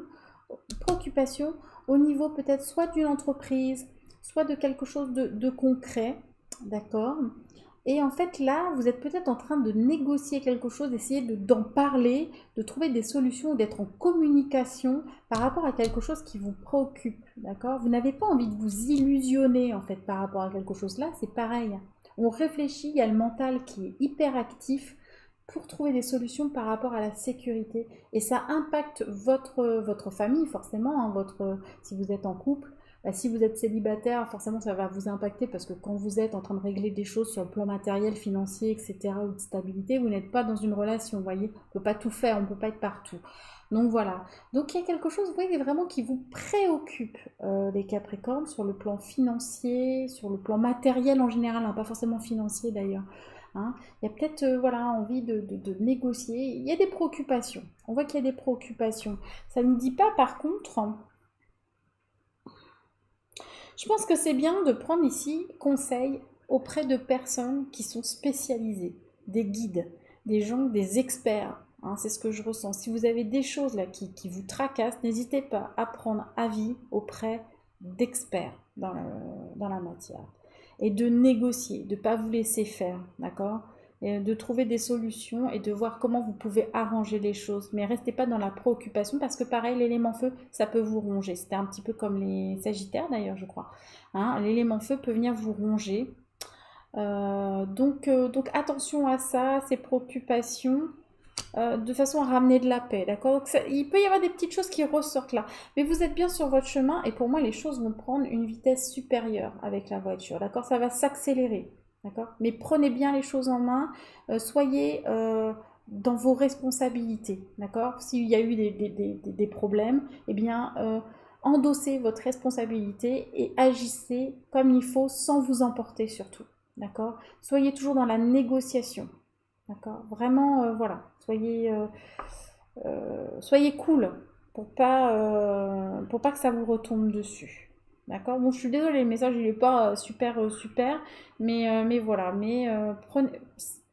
au niveau peut-être soit d'une entreprise, soit de quelque chose de concret, d'accord? Et en fait, là, vous êtes peut-être en train de négocier quelque chose, d'essayer d'en parler, de trouver des solutions, d'être en communication par rapport à quelque chose qui vous préoccupe, d'accord? Vous n'avez pas envie de vous illusionner, en fait, par rapport à quelque chose. Là, c'est pareil. On réfléchit, il y a le mental qui est hyper actif pour trouver des solutions par rapport à la sécurité. Et ça impacte votre famille, forcément, hein, si vous êtes en couple. Bah, si vous êtes célibataire, forcément ça va vous impacter parce que quand vous êtes en train de régler des choses sur le plan matériel, financier, etc., ou de stabilité, vous n'êtes pas dans une relation, vous voyez, on ne peut pas tout faire, on ne peut pas être partout. Donc voilà, donc il y a quelque chose, vous voyez, vraiment qui vous préoccupe, les Capricornes, sur le plan financier, sur le plan matériel en général, hein, pas forcément financier d'ailleurs. Hein. Il y a peut-être voilà, envie de négocier, il y a des préoccupations, on voit qu'il y a des préoccupations. Ça ne dit pas par contre... Je pense que c'est bien de prendre ici conseil auprès de personnes qui sont spécialisées, des guides, des gens, des experts. Hein, c'est ce que je ressens. Si vous avez des choses là qui vous tracassent, n'hésitez pas à prendre avis auprès d'experts dans la matière. Et de négocier, de ne pas vous laisser faire, d'accord? Et de trouver des solutions et de voir comment vous pouvez arranger les choses. Mais restez pas dans la préoccupation parce que pareil, l'élément feu, ça peut vous ronger. C'était un petit peu comme les sagittaires d'ailleurs, je crois. Hein, l'élément feu peut venir vous ronger. Donc attention à ça, ces préoccupations, de façon à ramener de la paix, d'accord? Il peut y avoir des petites choses qui ressortent là, mais vous êtes bien sur votre chemin et pour moi les choses vont prendre une vitesse supérieure avec la voiture, d'accord? Ça va s'accélérer, d'accord? Mais prenez bien les choses en main, soyez dans vos responsabilités, d'accord? S'il y a eu des problèmes, eh bien endossez votre responsabilité et agissez comme il faut sans vous emporter surtout, d'accord? Soyez toujours dans la négociation. D'accord? Vraiment, voilà. Soyez cool pour pas que ça vous retombe dessus. D'accord? Bon, je suis désolée, le message il n'est pas super, mais voilà. Mais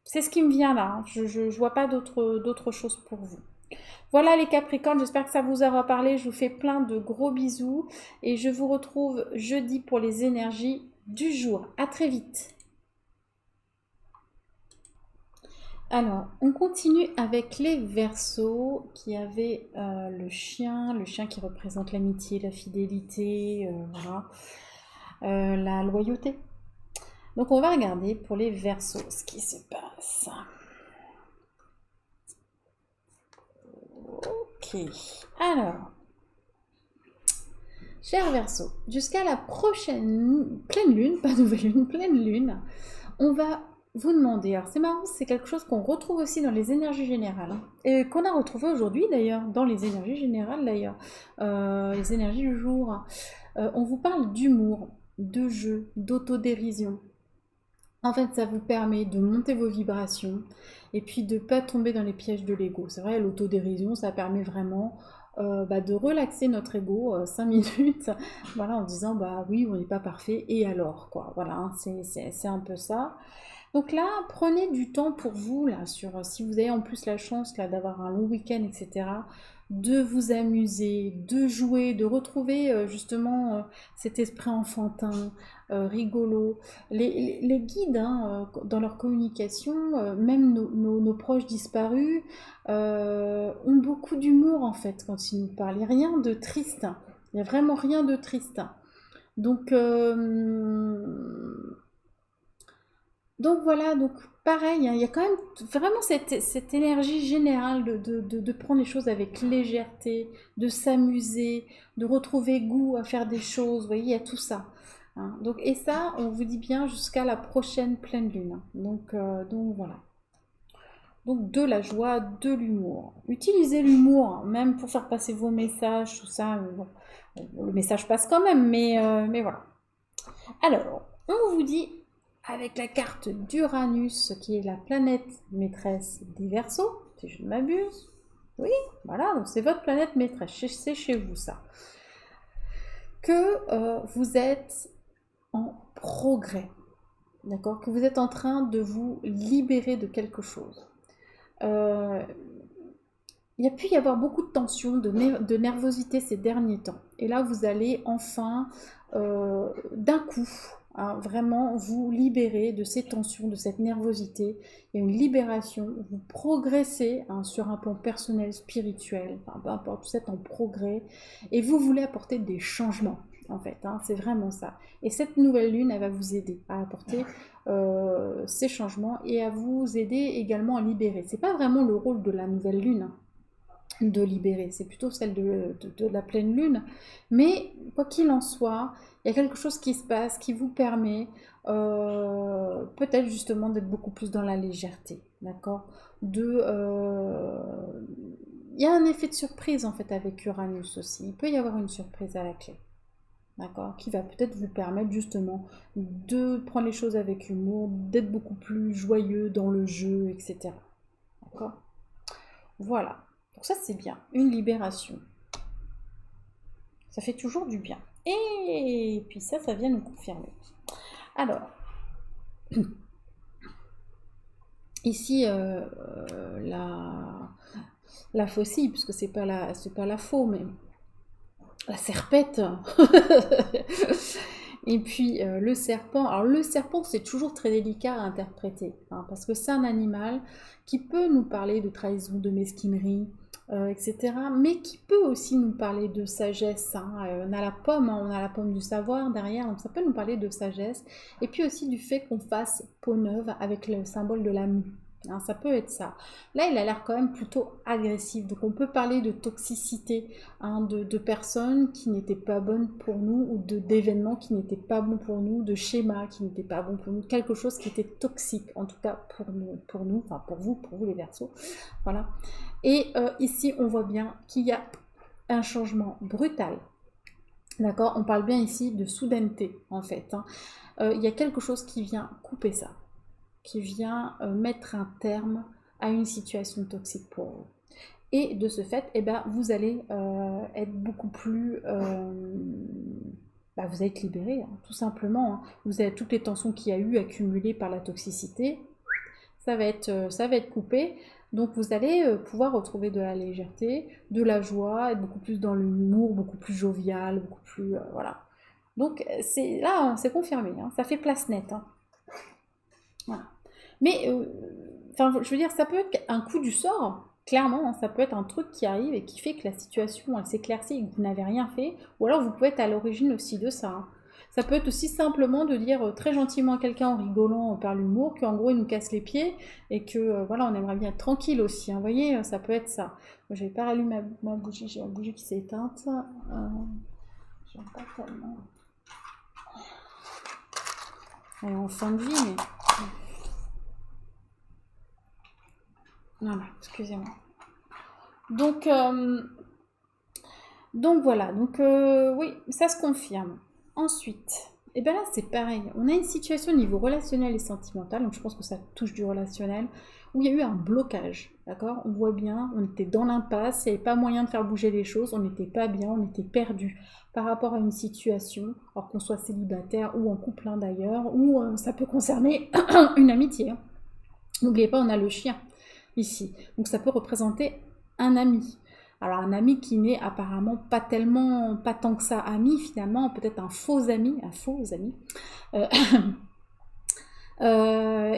c'est ce qui me vient là. Hein. Je vois pas d'autres choses pour vous. Voilà les Capricornes, j'espère que ça vous aura parlé. Je vous fais plein de gros bisous et je vous retrouve jeudi pour les énergies du jour. À très vite. Alors, on continue avec les Verseaux qui avaient le chien qui représente l'amitié, la fidélité, voilà, la loyauté. Donc on va regarder pour les Verseaux ce qui se passe. Ok, alors, cher Verseau, jusqu'à la prochaine pleine lune, pas nouvelle lune, pleine lune, on va vous demander, alors c'est marrant, c'est quelque chose qu'on retrouve aussi dans les énergies générales, hein, et qu'on a retrouvé aujourd'hui d'ailleurs, dans les énergies générales d'ailleurs, les énergies du jour. On vous parle d'humour, de jeu, d'autodérision. En fait, ça vous permet de monter vos vibrations et puis de ne pas tomber dans les pièges de l'ego. C'est vrai, l'autodérision, ça permet vraiment de relaxer notre ego 5 minutes, voilà, en disant bah oui, on n'est pas parfait et alors quoi. Voilà, hein, c'est un peu ça. Donc là, prenez du temps pour vous, là, si vous avez en plus la chance là, d'avoir un long week-end, etc., de vous amuser, de jouer, de retrouver justement cet esprit enfantin, rigolo. Les guides, hein, dans leur communication, même nos proches disparus, ont beaucoup d'humour en fait quand ils nous parlent. Il n'y a rien de triste. Il n'y a vraiment rien de triste. Donc, donc voilà, donc pareil, hein, il y a quand même vraiment cette énergie générale de prendre les choses avec légèreté, de s'amuser, de retrouver goût à faire des choses, vous voyez, il y a tout ça. Hein. Donc, et ça, on vous dit bien jusqu'à la prochaine pleine lune. Hein. Donc voilà. Donc de la joie, de l'humour. Utilisez l'humour, hein, même pour faire passer vos messages, tout ça. Bon, le message passe quand même, mais voilà. Alors, on vous dit avec la carte d'Uranus, qui est la planète maîtresse des Verseaux, si je ne m'abuse. Oui, voilà, donc c'est votre planète maîtresse, c'est chez vous ça. Que vous êtes en progrès, d'accord? Que vous êtes en train de vous libérer de quelque chose. Il y a pu y avoir beaucoup de tension, de nervosité ces derniers temps. Et là, vous allez enfin, d'un coup, hein, vraiment vous libérer de ces tensions, de cette nervosité. Il y a une libération, vous progressez hein, sur un plan personnel, spirituel, enfin, peu importe, vous êtes en progrès. Et vous voulez apporter des changements, en fait. Hein, c'est vraiment ça. Et cette nouvelle lune, elle va vous aider à apporter ces changements et à vous aider également à libérer. C'est pas vraiment le rôle de la nouvelle lune, hein, de libérer, c'est plutôt celle de la pleine lune. Mais quoi qu'il en soit, il y a quelque chose qui se passe qui vous permet peut-être justement d'être beaucoup plus dans la légèreté, d'accord. Il y a un effet de surprise en fait avec Uranus aussi. Il peut y avoir une surprise à la clé, d'accord, qui va peut-être vous permettre justement de prendre les choses avec humour, d'être beaucoup plus joyeux dans le jeu, etc. D'accord. Voilà. Donc ça c'est bien, une libération. Ça fait toujours du bien. Et puis ça vient nous confirmer. Alors, ici la faucille, puisque c'est pas la faux, mais la serpette. Et puis le serpent. Alors le serpent, c'est toujours très délicat à interpréter, hein, parce que c'est un animal qui peut nous parler de trahison, de mesquinerie, etc. Mais qui peut aussi nous parler de sagesse. Hein. On a la pomme du savoir derrière, donc ça peut nous parler de sagesse. Et puis aussi du fait qu'on fasse peau neuve avec le symbole de la mue. Hein, ça peut être ça. Là, il a l'air quand même plutôt agressif. Donc on peut parler de toxicité, hein, de personnes qui n'étaient pas bonnes pour nous, ou d'événements qui n'étaient pas bons pour nous, de schémas qui n'étaient pas bons pour nous, quelque chose qui était toxique, en tout cas pour nous, enfin pour vous les Verseaux. Voilà. Et ici, on voit bien qu'il y a un changement brutal. D'accord. On parle bien ici de soudaineté, en fait. Hein. Il y a quelque chose qui vient couper ça, qui vient mettre un terme à une situation toxique pour vous. Et de ce fait, eh ben, vous allez être beaucoup plus... vous allez être libéré, hein, tout simplement. Hein. Vous avez toutes les tensions qu'il y a eu accumulées par la toxicité. Ça va être coupé. Donc vous allez pouvoir retrouver de la légèreté, de la joie, être beaucoup plus dans l'humour, beaucoup plus jovial, beaucoup plus... voilà. Donc là, c'est confirmé. Hein, ça fait place nette. Hein. Voilà. Mais, je veux dire, ça peut être un coup du sort, clairement, hein, ça peut être un truc qui arrive et qui fait que la situation, elle s'éclaircit et que vous n'avez rien fait, ou alors vous pouvez être à l'origine aussi de ça. Hein. Ça peut être aussi simplement de dire très gentiment à quelqu'un en rigolant par l'humour qu'en gros il nous casse les pieds et que voilà, on aimerait bien être tranquille aussi. Hein. Vous voyez, ça peut être ça. Je n'ai pas rallumé ma bougie, j'ai la bougie qui s'est éteinte. J'aime pas tellement. Elle est en fin de vie, mais... Voilà, excusez-moi. Donc voilà, donc oui, ça se confirme. Ensuite, et bien là c'est pareil, on a une situation au niveau relationnel et sentimental, donc je pense que ça touche du relationnel, où il y a eu un blocage, d'accord. On voit bien, on était dans l'impasse, il n'y avait pas moyen de faire bouger les choses, on n'était pas bien, on était perdu par rapport à une situation, alors qu'on soit célibataire ou en couple hein, d'ailleurs, ou ça peut concerner une amitié. Hein. N'oubliez pas, on a le chien ici, donc ça peut représenter un ami. Alors un ami qui n'est apparemment pas tant que ça ami finalement, peut-être un faux ami, euh,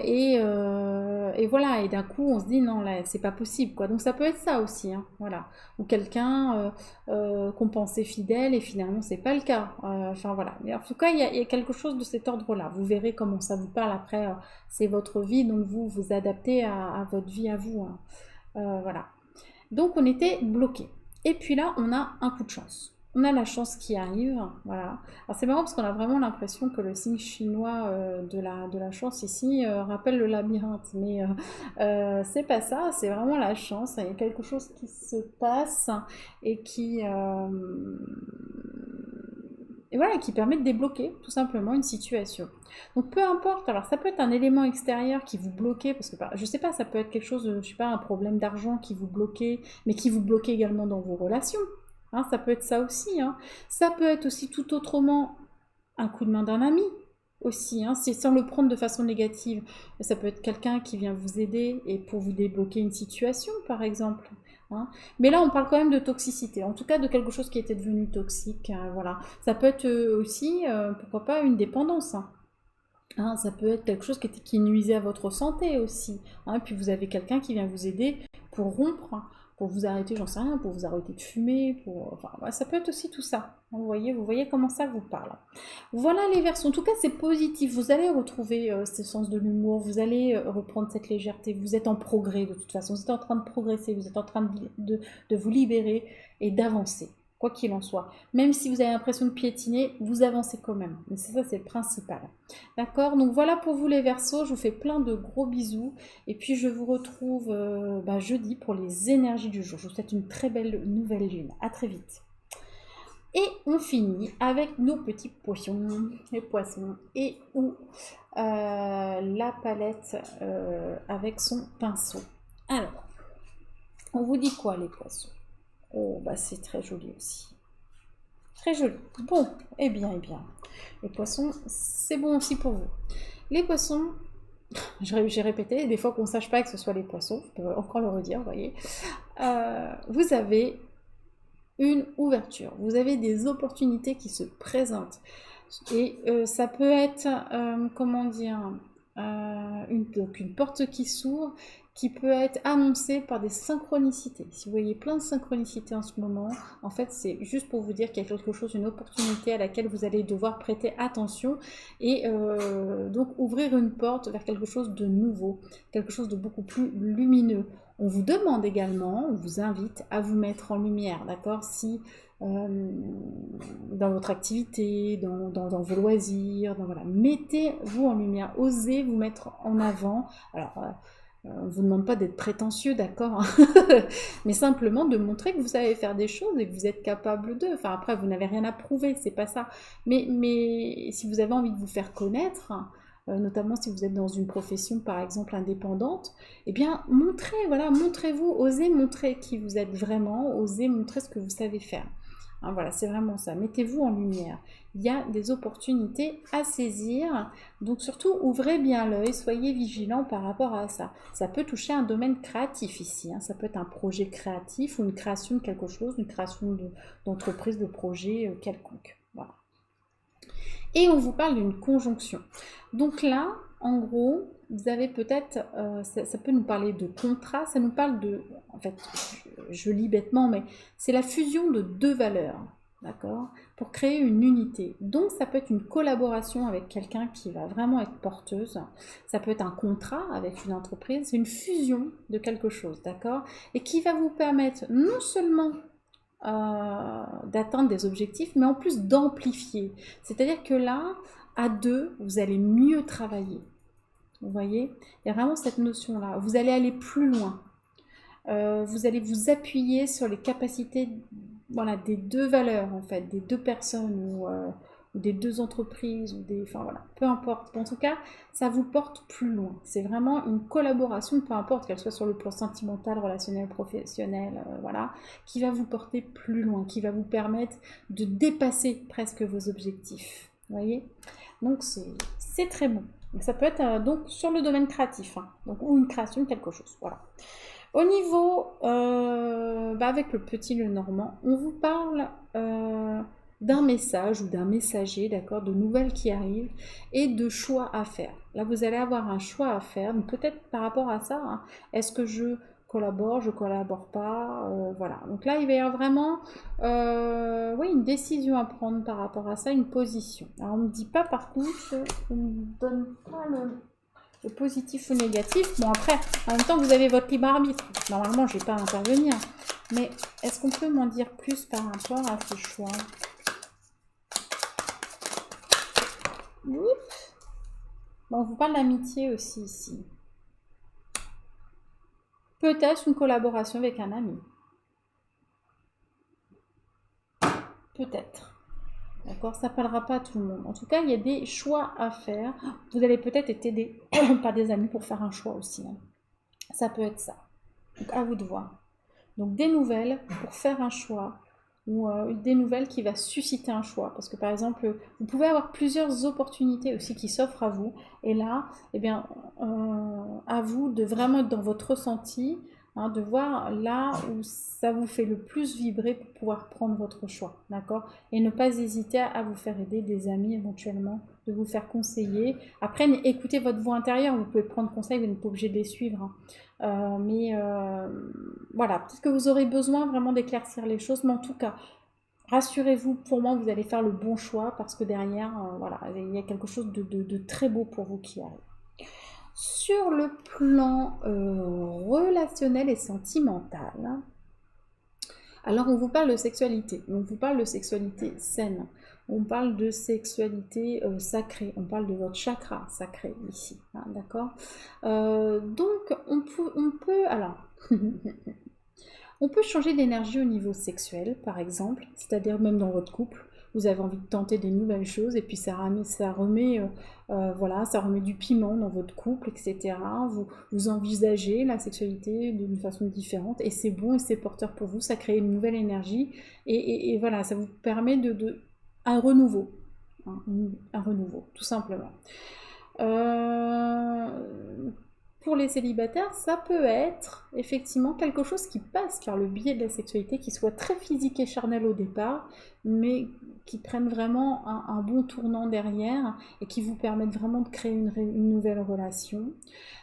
et voilà, et d'un coup on se dit non là c'est pas possible quoi. Donc ça peut être ça aussi, hein, voilà. Ou quelqu'un qu'on pensait fidèle et finalement c'est pas le cas. Enfin voilà. Mais en tout cas il y a quelque chose de cet ordre-là. Vous verrez comment ça vous parle après. C'est votre vie, donc vous vous adaptez à votre vie à vous, hein. Voilà. Donc on était bloqué. Et puis là, on a un coup de chance. On a la chance qui arrive, voilà. Alors c'est marrant parce qu'on a vraiment l'impression que le signe chinois de la chance ici rappelle le labyrinthe, mais c'est pas ça, c'est vraiment la chance. Il y a quelque chose qui se passe et et voilà, qui permet de débloquer tout simplement une situation. Donc peu importe, alors ça peut être un élément extérieur qui vous bloquait, parce que je sais pas, ça peut être quelque chose, je sais pas, un problème d'argent qui vous bloquait, mais qui vous bloquait également dans vos relations. Hein, ça peut être ça aussi, hein. Ça peut être aussi tout autrement un coup de main d'un ami aussi, hein, c'est sans le prendre de façon négative. Ça peut être quelqu'un qui vient vous aider et pour vous débloquer une situation, par exemple. Hein. Mais là, on parle quand même de toxicité, en tout cas de quelque chose qui était devenu toxique. Voilà. Ça peut être aussi, pourquoi pas, une dépendance. Hein. Hein, ça peut être quelque chose qui nuisait à votre santé aussi. Hein, puis vous avez quelqu'un qui vient vous aider pour rompre, hein, pour vous arrêter, j'en sais rien, pour vous arrêter de fumer, enfin, ouais, ça peut être aussi tout ça. Vous voyez comment ça vous parle. Voilà les versions. En tout cas, c'est positif. Vous allez retrouver ce sens de l'humour, vous allez reprendre cette légèreté. Vous êtes en progrès de toute façon. Vous êtes en train de progresser, vous êtes en train de vous libérer et d'avancer. Quoi qu'il en soit. Même si vous avez l'impression de piétiner, vous avancez quand même. Mais c'est ça, c'est le principal. D'accord? Donc voilà pour vous les Verseaux. Je vous fais plein de gros bisous. Et puis je vous retrouve jeudi pour les énergies du jour. Je vous souhaite une très belle nouvelle lune. À très vite. Et on finit avec nos petits poissons, les poissons, et ou la palette avec son pinceau. Alors, on vous dit quoi les poissons? Oh, bah c'est très joli aussi. Très joli. Bon, eh bien. Les poissons, c'est bon aussi pour vous. Les poissons, j'ai répété, des fois qu'on ne sache pas que ce soit les poissons, je peux encore le redire, vous voyez. Vous avez une ouverture, vous avez des opportunités qui se présentent. Et ça peut être, comment dire, une porte qui s'ouvre, qui peut être annoncée par des synchronicités. Si vous voyez plein de synchronicités en ce moment, en fait, c'est juste pour vous dire qu'il y a quelque chose, une opportunité à laquelle vous allez devoir prêter attention et donc ouvrir une porte vers quelque chose de nouveau, quelque chose de beaucoup plus lumineux. On vous demande également, on vous invite à vous mettre en lumière, d'accord? Si dans votre activité, dans vos loisirs, voilà. Mettez-vous en lumière, osez vous mettre en avant. Alors, on ne vous demande pas d'être prétentieux, d'accord, mais simplement de montrer que vous savez faire des choses et que vous êtes capable d'eux. Enfin, après, vous n'avez rien à prouver, c'est pas ça. Mais si vous avez envie de vous faire connaître, notamment si vous êtes dans une profession, par exemple, indépendante, eh bien, montrez-vous, osez montrer qui vous êtes vraiment, osez montrer ce que vous savez faire. Hein, voilà, c'est vraiment ça. Mettez-vous en lumière. Il y a des opportunités à saisir. Donc surtout, ouvrez bien l'œil, soyez vigilants par rapport à ça. Ça peut toucher un domaine créatif ici. Hein. Ça peut être un projet créatif ou une création de quelque chose, une création d'entreprise, de projet quelconque. Voilà. Et on vous parle d'une conjonction. Donc là, en gros, vous avez peut-être, ça peut nous parler de contrat, ça nous parle de, en fait, je lis bêtement, mais c'est la fusion de deux valeurs, d'accord, pour créer une unité. Donc ça peut être une collaboration avec quelqu'un qui va vraiment être porteuse, ça peut être un contrat avec une entreprise, c'est une fusion de quelque chose, d'accord, et qui va vous permettre non seulement d'atteindre des objectifs, mais en plus d'amplifier. C'est-à-dire que là, à deux, vous allez mieux travailler. Vous voyez, il y a vraiment cette notion-là. Vous allez aller plus loin. Vous allez vous appuyer sur les capacités, voilà, des deux valeurs, en fait, des deux personnes ou des deux entreprises, enfin voilà, peu importe. En tout cas, ça vous porte plus loin. C'est vraiment une collaboration, peu importe qu'elle soit sur le plan sentimental, relationnel, professionnel, voilà, qui va vous porter plus loin, qui va vous permettre de dépasser presque vos objectifs. Vous voyez? Donc c'est très bon. Ça peut être donc sur le domaine créatif, hein, donc, ou une création de quelque chose. Voilà. Au niveau, avec le petit le normand, on vous parle d'un message ou d'un messager, d'accord, de nouvelles qui arrivent et de choix à faire. Là, vous allez avoir un choix à faire, peut-être par rapport à ça, hein, est-ce que je collabore, je collabore pas, voilà. Donc là, il va y avoir vraiment oui, une décision à prendre par rapport à ça, une position. Alors, on ne me dit pas par contre, on ne me donne pas le positif ou négatif. Bon, après, en même temps, vous avez votre libre arbitre. Normalement, je n'ai pas à intervenir. Mais est-ce qu'on peut m'en dire plus par rapport à ce choix? Oups. Bon, on vous parle d'amitié aussi ici. Peut-être une collaboration avec un ami. Peut-être. D'accord, ça ne parlera pas à tout le monde. En tout cas, il y a des choix à faire. Vous allez peut-être être aidé par des amis pour faire un choix aussi, hein. Ça peut être ça. Donc, à vous de voir. Donc, des nouvelles pour faire un choix ou des nouvelles qui va susciter un choix. Parce que, par exemple, vous pouvez avoir plusieurs opportunités aussi qui s'offrent à vous. Et là, eh bien, à vous de vraiment être dans votre ressenti, hein, de voir là où ça vous fait le plus vibrer pour pouvoir prendre votre choix, d'accord? Et ne pas hésiter à vous faire aider des amis éventuellement, de vous faire conseiller. Après, écoutez votre voix intérieure, vous pouvez prendre conseil, vous n'êtes pas obligé de les suivre, hein. Voilà, peut-être que vous aurez besoin vraiment d'éclaircir les choses, mais en tout cas, rassurez-vous, pour moi, vous allez faire le bon choix parce que derrière, voilà, il y a quelque chose de très beau pour vous qui arrive. Sur le plan relationnel et sentimental, alors on vous parle de sexualité, on vous parle de sexualité saine, on parle de sexualité sacrée, on parle de votre chakra sacré ici, hein, d'accord. Donc on peut alors, on peut changer d'énergie au niveau sexuel, par exemple, c'est-à-dire même dans votre couple, vous avez envie de tenter des nouvelles choses et puis ça remet, voilà, ça remet du piment dans votre couple, etc. Vous envisagez la sexualité d'une façon différente et c'est bon et c'est porteur pour vous, ça crée une nouvelle énergie et voilà, ça vous permet un renouveau, hein, un renouveau, tout simplement. Pour les célibataires, ça peut être effectivement quelque chose qui passe par le biais de la sexualité, qui soit très physique et charnel au départ, mais qui prenne vraiment un bon tournant derrière et qui vous permettent vraiment de créer une nouvelle relation.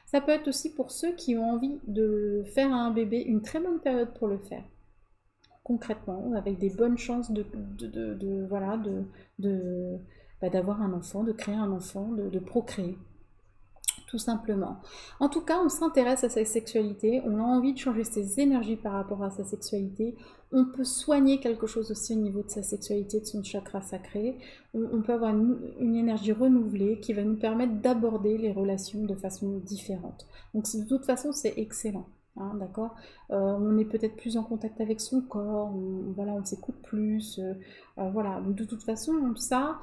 Ça peut être aussi pour ceux qui ont envie de faire un bébé, une très bonne période pour le faire. Concrètement, avec des bonnes chances voilà, d'avoir un enfant, de créer un enfant, de procréer. Tout simplement. En tout cas, on s'intéresse à sa sexualité, on a envie de changer ses énergies par rapport à sa sexualité, on peut soigner quelque chose aussi au niveau de sa sexualité, de son chakra sacré, on peut avoir une énergie renouvelée qui va nous permettre d'aborder les relations de façon différente. Donc de toute façon, c'est excellent. Hein, d'accord, on est peut-être plus en contact avec son corps, voilà, on s'écoute plus, voilà. Donc de toute façon, ça,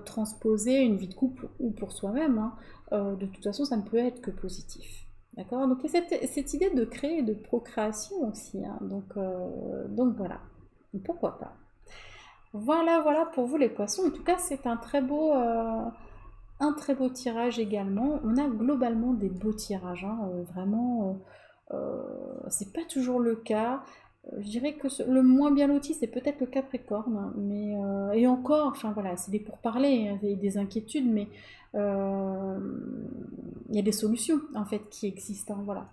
transposer une vie de couple ou pour soi-même, hein, de toute façon, ça ne peut être que positif. D'accord. Donc il y a cette idée de créer et de procréation aussi, hein, donc voilà, pourquoi pas. Voilà pour vous les poissons. En tout cas, c'est un très beau tirage également. On a globalement des beaux tirages, hein, vraiment. C'est pas toujours le cas. Je dirais que le moins bien loti, c'est peut-être le Capricorne, hein, mais et encore, enfin voilà, c'est des pourparlers, hein, des inquiétudes, mais il y a des solutions en fait qui existent, hein, voilà.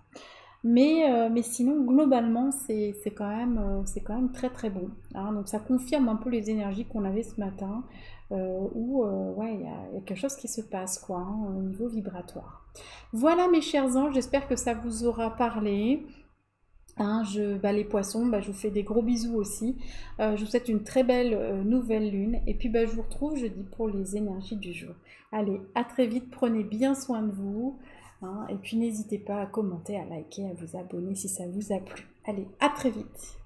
Mais sinon, globalement, c'est quand même très très bon, hein. Donc ça confirme un peu les énergies qu'on avait ce matin, où ouais, il y a quelque chose qui se passe, quoi, hein, au niveau vibratoire. Voilà mes chers anges, j'espère que ça vous aura parlé. Hein, les poissons, je vous fais des gros bisous aussi. Je vous souhaite une très belle nouvelle lune. Et puis je vous retrouve jeudi pour les énergies du jour. Allez, à très vite, prenez bien soin de vous. Hein, et puis n'hésitez pas à commenter, à liker, à vous abonner si ça vous a plu. Allez, à très vite.